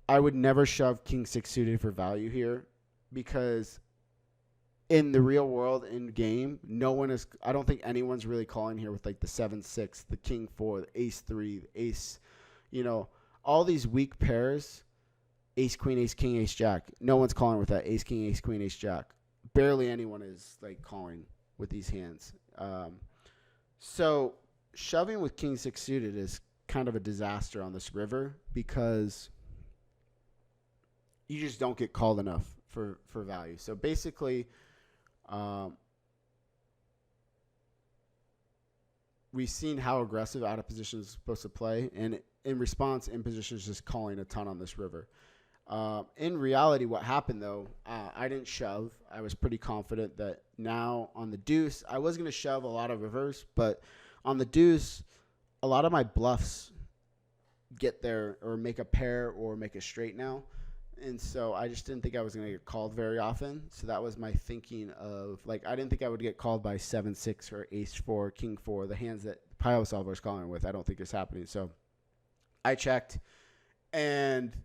would never shove king six suited for value here because in the real world in game, I don't think anyone's really calling here with like the 7-6, the king 4, the ace 3, the ace, all these weak pairs, ace queen, ace king, ace jack. No one's calling with that ace king, ace queen, ace jack. Barely anyone is like calling with these hands. So shoving with king six suited is kind of a disaster on this river because you just don't get called enough for value. So basically, we've seen how aggressive out of position is supposed to play, and in response, in position is just calling a ton on this river. In reality, what happened though, I didn't shove. I was pretty confident that now on the deuce, I was going to shove a lot of rivers, but on the deuce, a lot of my bluffs get there or make a pair or make a straight now. And so I just didn't think I was going to get called very often. So that was my thinking of, like, I didn't think I would get called by 7-6 or ace 4, king 4, the hands that PioSolver is calling with. I don't think it's happening. So I checked, and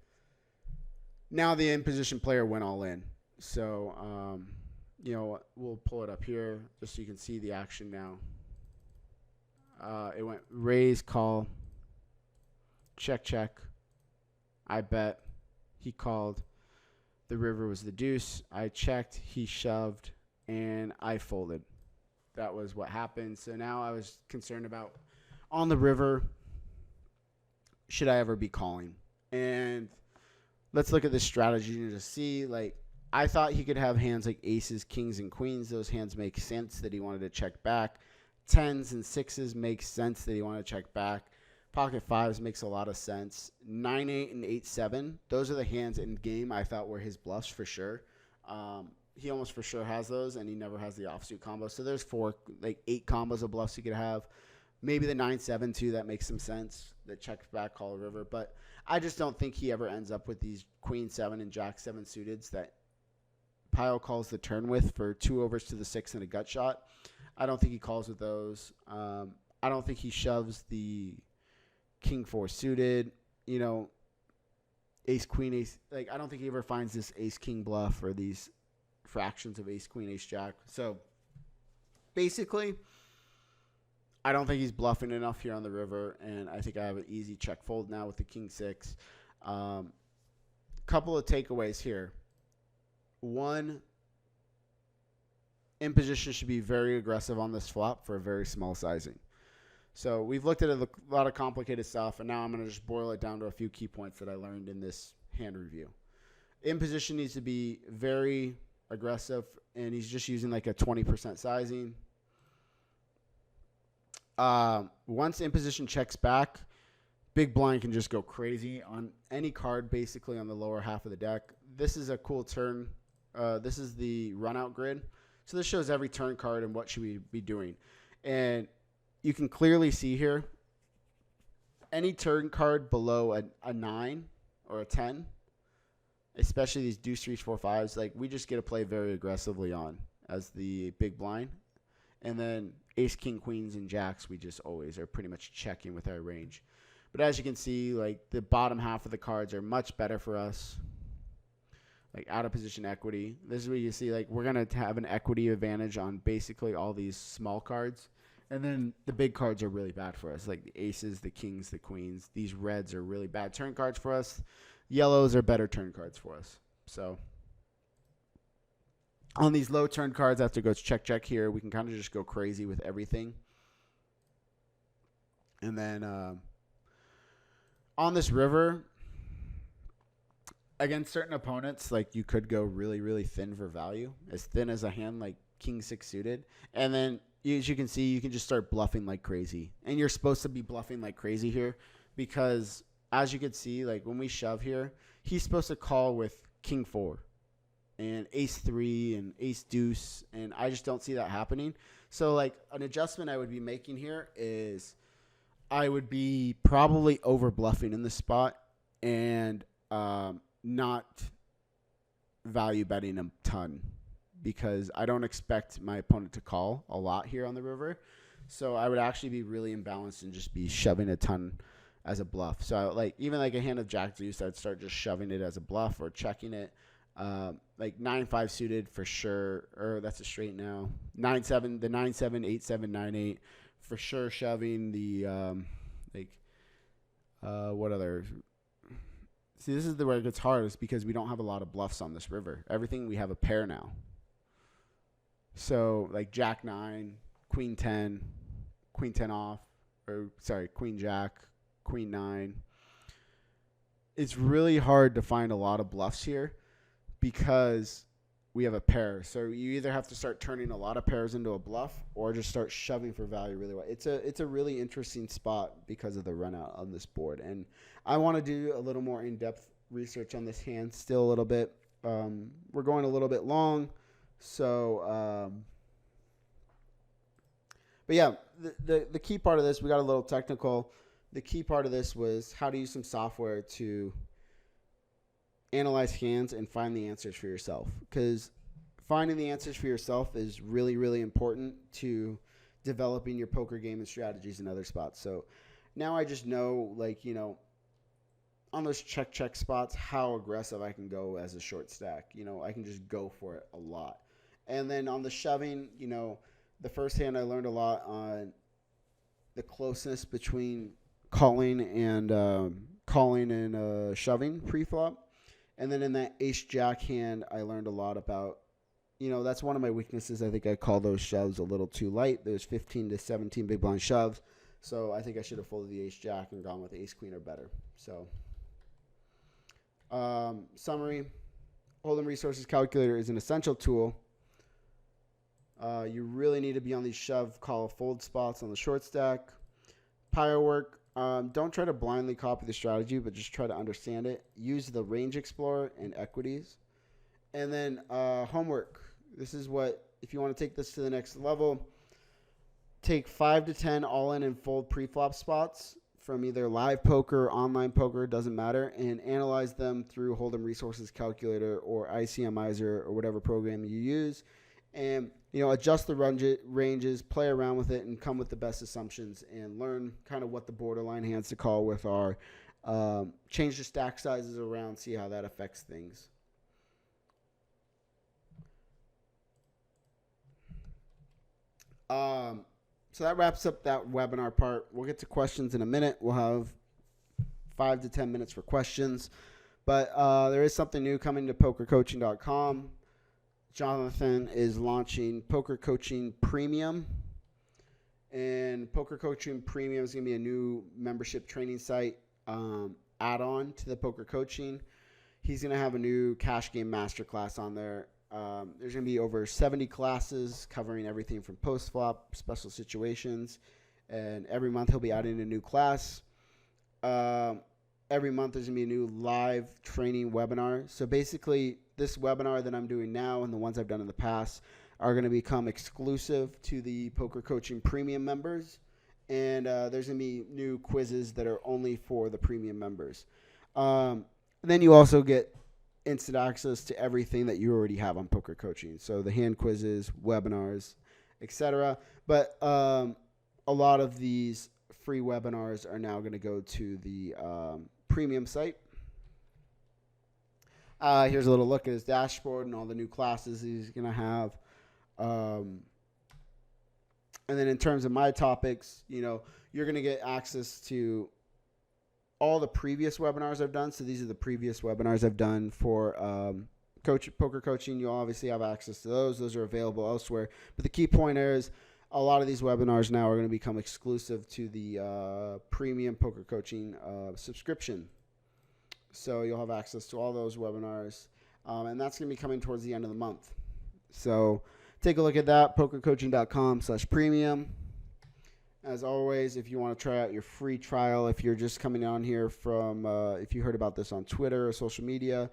now the in-position player went all in. So, we'll pull it up here just so you can see the action now. It went raise, call, check, check. I bet. He called. The river was the deuce. I checked, he shoved, and I folded. That was what happened. So now I was concerned about, on the river, should I ever be calling? And let's look at this strategy to see, like, I thought he could have hands like aces, kings, and queens. Those hands make sense that he wanted to check back. Tens and sixes make sense that he wanted to check back. Pocket fives makes a lot of sense. 9-8 and 8-7, those are the hands in game I thought were his bluffs for sure. He almost for sure has those, and he never has the offsuit combo. So there's 8 combos of bluffs he could have. Maybe the 9-7 too, that makes some sense. The check back, call river. But I just don't think he ever ends up with these queen 7 and jack 7 suiteds that Pio calls the turn with for 2 overs to the 6 and a gut shot. I don't think he calls with those. I don't think he shoves the king 4 suited, ace queen ace. Like, I don't think he ever finds this ace king bluff or these fractions of ace queen ace jack. So basically, I don't think he's bluffing enough here on the river, and I think I have an easy check fold now with the king 6. Couple of takeaways here. One, in position should be very aggressive on this flop for a very small sizing. So we've looked at a lot of complicated stuff, and now I'm going to just boil it down to a few key points that I learned in this hand review. In position needs to be very aggressive, and he's just using like a 20% sizing. Once in position checks back, big blind can just go crazy on any card basically on the lower half of the deck. This is a cool turn. This is the run out grid. So this shows every turn card and what should we be doing. And you can clearly see here, any turn card below a 9 or a 10, especially these deuce, 3, 4, 5s, like we just get to play very aggressively on as the big blind. And then ace, king, queens, and jacks, we just always are pretty much checking with our range. But as you can see, like the bottom half of the cards are much better for us. Like out of position equity. This is where you see like we're going to have an equity advantage on basically all these small cards. And then the big cards are really bad for us, like the aces, the kings, the queens. These reds are really bad turn cards for us. Yellows are better turn cards for us. So on these low turn cards, after it goes check, check here, we can kind of just go crazy with everything. And then on this river, against certain opponents, like you could go really, really thin for value, as thin as a hand like king 6 suited. And then as you can see, you can just start bluffing like crazy. And you're supposed to be bluffing like crazy here because as you can see, like when we shove here, he's supposed to call with king 4 and ace 3 and ace deuce. And I just don't see that happening. So like an adjustment I would be making here is I would be probably over bluffing in this spot and not value betting a ton, because I don't expect my opponent to call a lot here on the river. So I would actually be really imbalanced and just be shoving a ton as a bluff. So like even like a hand of jack deuce, I'd start just shoving it as a bluff or checking it. Like 9-5 suited for sure, or that's a straight now. 9-7, the 9-7, 8-7, 9-8 for sure shoving. The what other? See, this is where it gets hard, is because we don't have a lot of bluffs on this river. Everything we have a pair now. So like jack 9, queen 10 off, or sorry, queen jack, queen 9. It's really hard to find a lot of bluffs here because we have a pair. So you either have to start turning a lot of pairs into a bluff or just start shoving for value really well. It's a really interesting spot because of the run out on this board. And I want to do a little more in-depth research on this hand still a little bit. We're going a little bit long. So, but yeah, the key part of this, we got a little technical. The key part of this was how to use some software to analyze hands and find the answers for yourself, because finding the answers for yourself is really, really important to developing your poker game and strategies in other spots. So now I just know, like, on those check spots, how aggressive I can go as a short stack. I can just go for it a lot. And then on the shoving, the first hand I learned a lot on the closeness between calling and shoving pre-flop. And then in that ace-jack hand, I learned a lot about, that's one of my weaknesses. I think I call those shoves a little too light. There's 15 to 17 big blind shoves. So I think I should have folded the ace-jack and gone with ace-queen or better. So summary, Holdem Resources Calculator is an essential tool. You really need to be on these shove, call, fold spots on the short stack. Pio work. Don't try to blindly copy the strategy, but just try to understand it. Use the Range Explorer and equities. And then homework. This is what, if you want to take this to the next level, take 5 to 10 all-in and fold pre-flop spots from either live poker, online poker, doesn't matter, and analyze them through Holdem Resources Calculator or ICMizer or whatever program you use. And, adjust the ranges, play around with it, and come with the best assumptions and learn kind of what the borderline hands to call with are. Change the stack sizes around, see how that affects things. So that wraps up that webinar part. We'll get to questions in a minute. We'll have 5 to 10 minutes for questions. But there is something new coming to PokerCoaching.com. Jonathan is launching Poker Coaching Premium. And Poker Coaching Premium is going to be a new membership training site add-on to the Poker Coaching. He's going to have a new cash game masterclass on there. There's going to be over 70 classes covering everything from post-flop, special situations. And every month he'll be adding a new class. Every month there's going to be a new live training webinar. So basically, this webinar that I'm doing now and the ones I've done in the past are going to become exclusive to the Poker Coaching Premium members. And there's going to be new quizzes that are only for the premium members. Then you also get instant access to everything that you already have on Poker Coaching. So the hand quizzes, webinars, etc. But a lot of these free webinars are now going to go to the premium site. Here's a little look at his dashboard and all the new classes he's going to have. And then in terms of my topics, you're going to get access to all the previous webinars I've done. So these are the previous webinars I've done for Poker Coaching. You'll obviously have access to those. Those are available elsewhere. But the key point is a lot of these webinars now are going to become exclusive to the premium Poker Coaching subscription. So you'll have access to all those webinars. And that's going to be coming towards the end of the month. So take a look at that, pokercoaching.com/premium. As always, if you want to try out your free trial, if you're just coming on here from, if you heard about this on Twitter or social media,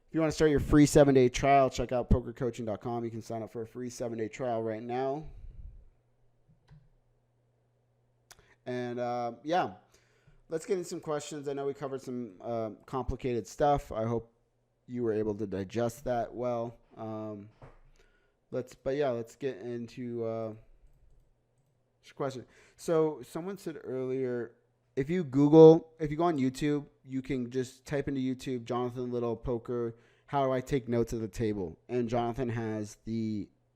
if you want to start your free 7-day trial, check out pokercoaching.com. You can sign up for a free 7-day trial right now. And yeah, let's get into some questions. I know we covered some complicated stuff. I hope you were able to digest that well. Let's get into this question. So someone said earlier, if you go on YouTube, you can just type into YouTube, Jonathan Little Poker, how do I take notes at the table? And Jonathan has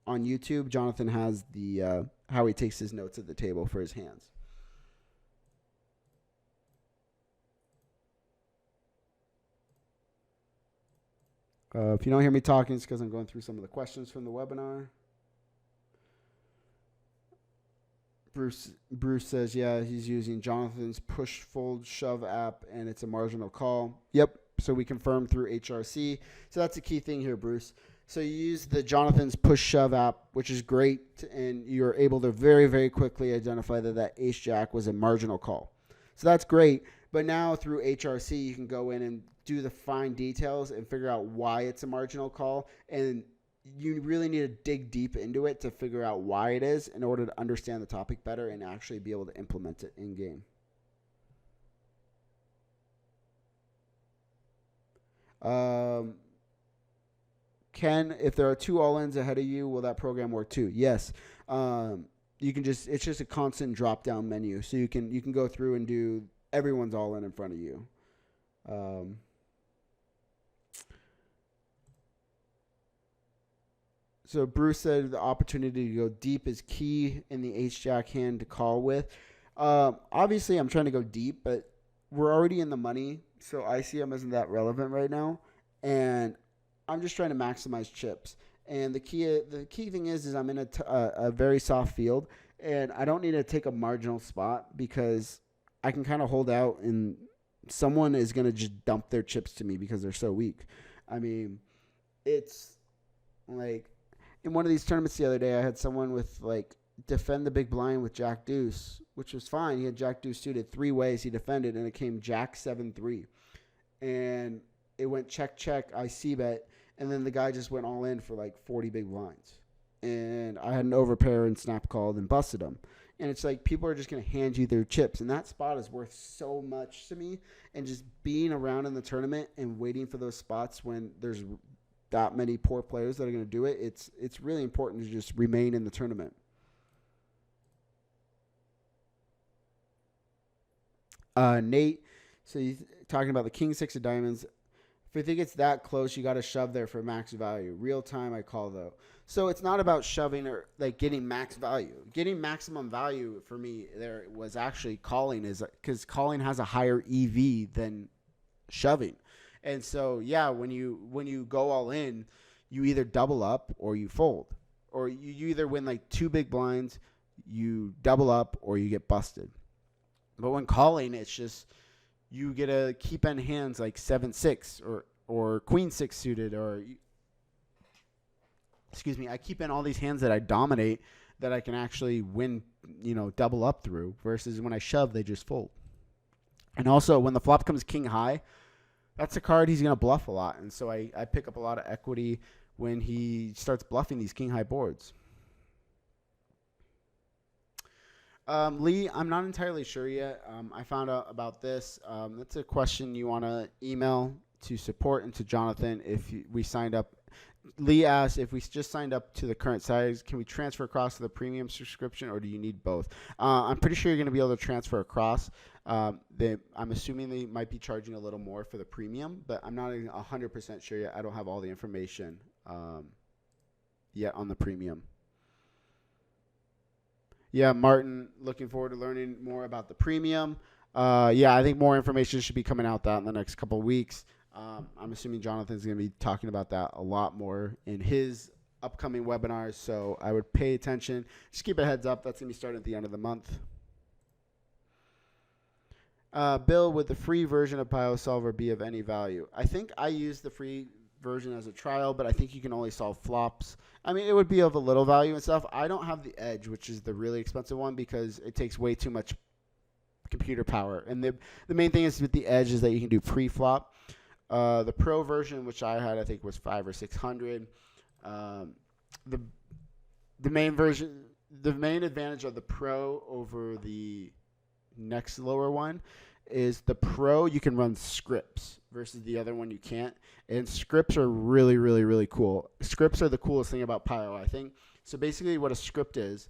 on YouTube, Jonathan has how he takes his notes at the table for his hands. If you don't hear me talking, it's because I'm going through some of the questions from the webinar. Bruce says, yeah, he's using Jonathan's push fold shove app, and it's a marginal call. Yep. So we confirmed through HRC. So that's a key thing here, Bruce. So you use the Jonathan's push shove app, which is great, and you're able to very, very quickly identify that ace jack was a marginal call. So that's great. But now through HRC, you can go in and do the fine details and figure out why it's a marginal call. And you really need to dig deep into it to figure out why it is in order to understand the topic better and actually be able to implement it in game. Ken, if there are 2 all-ins ahead of you, will that program work too? Yes. You can it's just a constant drop-down menu. So you can go through and do everyone's all-in front of you. So Bruce said the opportunity to go deep is key in the ace-jack hand to call with. Obviously, I'm trying to go deep, but we're already in the money, so ICM isn't that relevant right now. and I'm just trying to maximize chips. And the key thing is I'm in a very soft field, and I don't need to take a marginal spot because I can kind of hold out, and someone is going to just dump their chips to me because they're so weak. I mean, it's like in one of these tournaments the other day, I had someone with like defend the big blind with Jack Deuce, which was fine. He had Jack Deuce suited 3 ways. He defended, and it came Jack 7-3, and it went check check. I c bet, and then the guy just went all in for like 40 big blinds, and I had an overpair and snap called and busted him. And it's like people are just going to hand you their chips, and that spot is worth so much to me. And just being around in the tournament and waiting for those spots when there's that many poor players that are going to do it, it's really important to just remain in the tournament. Nate, so you talking about the king 6 of diamonds. If you think it's that close, you got to shove there for max value. Real time, I call though. So it's not about shoving or like getting max value. Getting maximum value for me there was actually calling, is because calling has a higher EV than shoving. And so yeah, when you go all in, you either double up or you fold, or you either win like 2 big blinds, you double up, or you get busted. But when calling, it's just you get to keep in hands like 7-6 or queen 6 suited, or excuse me, I keep in all these hands that I dominate that I can actually win, double up through, versus when I shove, they just fold. And also when the flop comes king high, that's a card he's going to bluff a lot. And so I pick up a lot of equity when he starts bluffing these king high boards. Lee, I'm not entirely sure yet. I found out about this. That's a question you want to email to support and to Jonathan if we signed up. Lee asked, if we just signed up to the current size, can we transfer across to the premium subscription, or do you need both? I'm pretty sure you're going to be able to transfer across. I'm assuming they might be charging a little more for the premium, but I'm not 100% sure yet. I don't have all the information yet on the premium. Yeah, Martin, looking forward to learning more about the premium. Yeah, I think more information should be coming out that in the next couple of weeks. I'm assuming Jonathan's going to be talking about that a lot more in his upcoming webinars, so I would pay attention. Just keep a heads up. That's going to be starting at the end of the month. Bill, would the free version of PioSolver be of any value? I think I used the free version as a trial, but I think you can only solve flops. I mean, it would be of a little value and stuff. I don't have the Edge, which is the really expensive one, because it takes way too much computer power. And the main thing is with the Edge is that you can do pre-flop. The Pro version, which I had, I think was $500 or $600. The main version, the main advantage of the Pro over the next lower one is the Pro, you can run scripts versus the other one you can't. And scripts are really, really, really cool. Scripts are the coolest thing about Pio, I think. So basically what a script is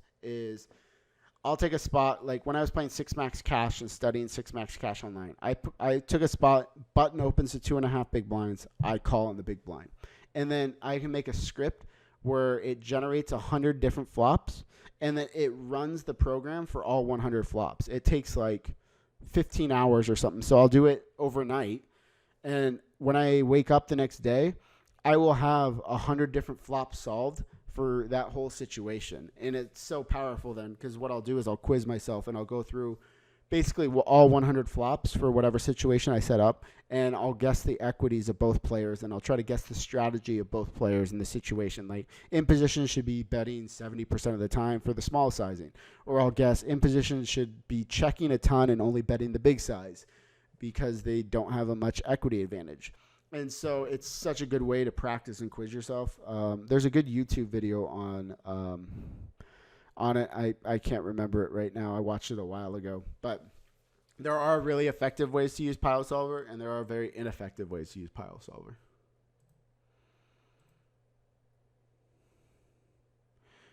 I'll take a spot, like when I was playing 6 max cash and studying 6 max cash online, I took a spot, button opens to 2.5 big blinds, I call in the big blind. And then I can make a script where it generates 100 different flops, and then it runs the program for all 100 flops. It takes like 15 hours or something. So I'll do it overnight. And when I wake up the next day, I will have 100 different flops solved for that whole situation. And it's so powerful then, because what I'll do is I'll quiz myself and I'll go through basically all 100 flops for whatever situation I set up, and I'll guess the equities of both players, and I'll try to guess the strategy of both players in the situation. Like in position should be betting 70% of the time for the small sizing, or I'll guess in position should be checking a ton and only betting the big size because they don't have a much equity advantage. And so it's such a good way to practice and quiz yourself. There's a good YouTube video on it. I can't remember it right now. I watched it a while ago. But there are really effective ways to use PioSolver, and there are very ineffective ways to use PioSolver.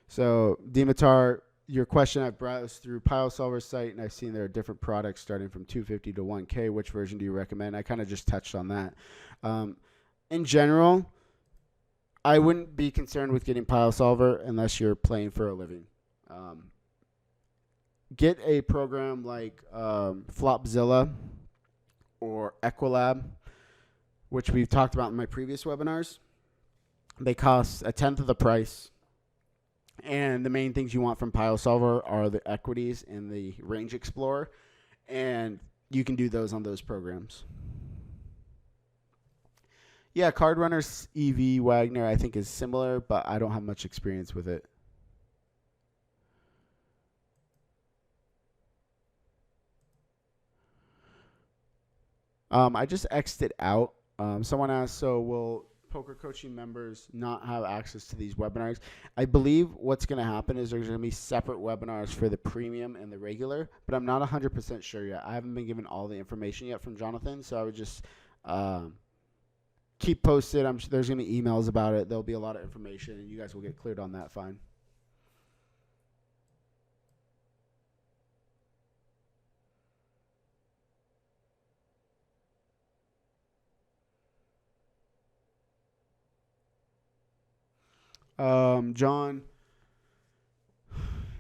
So, Dimitar, your question, I've browsed through PioSolver's site, and I've seen there are different products starting from $250 to $1K. Which version do you recommend? I kind of just touched on that. In general, I wouldn't be concerned with getting PioSolver unless you're playing for a living. Get a program like Flopzilla or Equilab. which we've talked about in my previous webinars. They cost a tenth of the price. And the main things you want from PioSolver are the equities and the Range Explorer. And you can do those on those programs. Yeah, Card Runner's EV Wagner I think is similar, but I don't have much experience with it. I just exited out. Someone asked, so will poker coaching members not have access to these webinars? I believe what's going to happen is there's going to be separate webinars for the premium and the regular, but I'm not 100% sure yet. I haven't been given all the information yet from Jonathan, so I would just keep posted. I'm sure there's going to be emails about it. There'll be a lot of information, and you guys will get cleared on that fine. John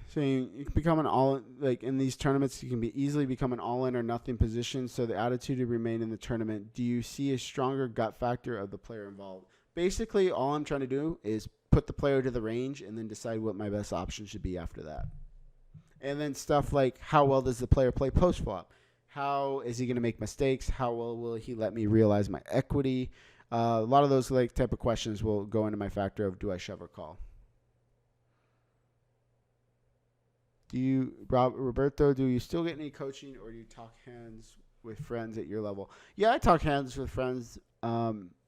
saying you can become an all like in these tournaments you can be easily become an all in or nothing position, so the attitude to remain in the tournament. Do you see a stronger gut factor of the player involved? Basically, all I'm trying to do is put the player to the range and then decide what my best option should be after that. And then stuff like how well does the player play post flop? How is he going to make mistakes? How well will he let me realize my equity? A lot of those like type of questions will go into my factor of do I shove or call. Do you, Roberto, do you still get any coaching or do you talk hands with friends at your level? Yeah, I talk hands with friends,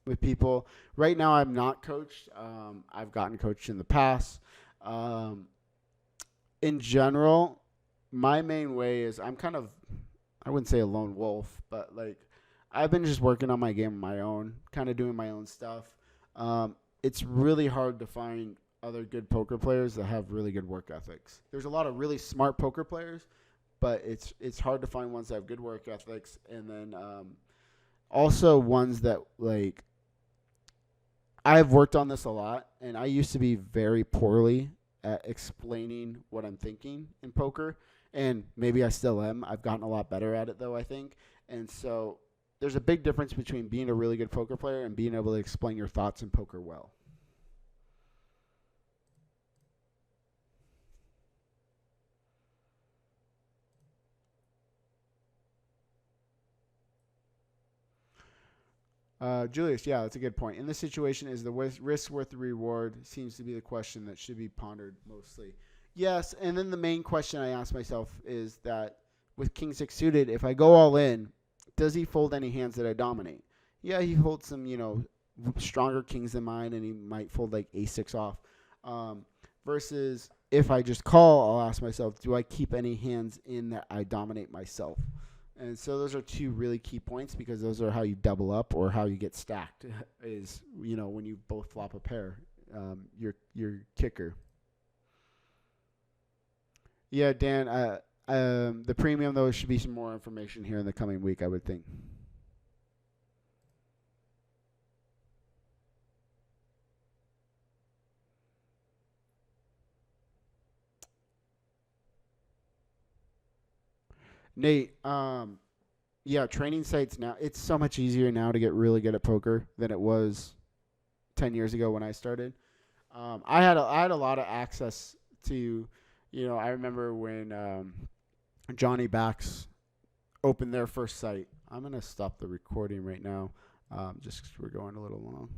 with people. Right now I'm not coached. I've gotten coached in the past. In general, my main way is I'm kind of, I wouldn't say a lone wolf, but like I've been just working on my game on my own, kind of doing my own stuff. It's really hard to find other good poker players that have really good work ethics. There's a lot of really smart poker players, but it's hard to find ones that have good work ethics, and then also ones that like I've worked on this a lot, and I used to be very poorly at explaining what I'm thinking in poker, and maybe I still am. I've gotten a lot better at it though, I think. And so there's a big difference between being a really good poker player and being able to explain your thoughts in poker well. Julius, yeah, that's a good point. In this situation, is the risk worth the reward? Seems to be the question that should be pondered mostly. Yes, and then the main question I ask myself is that with King 6 suited, if I go all in, does he fold any hands that I dominate? Yeah, he holds some, stronger kings than mine, and he might fold like A6 off. Versus if I just call, I'll ask myself, do I keep any hands in that I dominate myself? And so those are two really key points because those are how you double up or how you get stacked is, when you both flop a pair, your kicker. Yeah, Dan, the premium, though, should be some more information here in the coming week, I would think. Nate, yeah, training sites now, it's so much easier now to get really good at poker than it was 10 years ago when I started. I had a lot of access to, I remember when Johnny Backs opened their first site. I'm going to stop the recording right now just 'cause we're going a little long.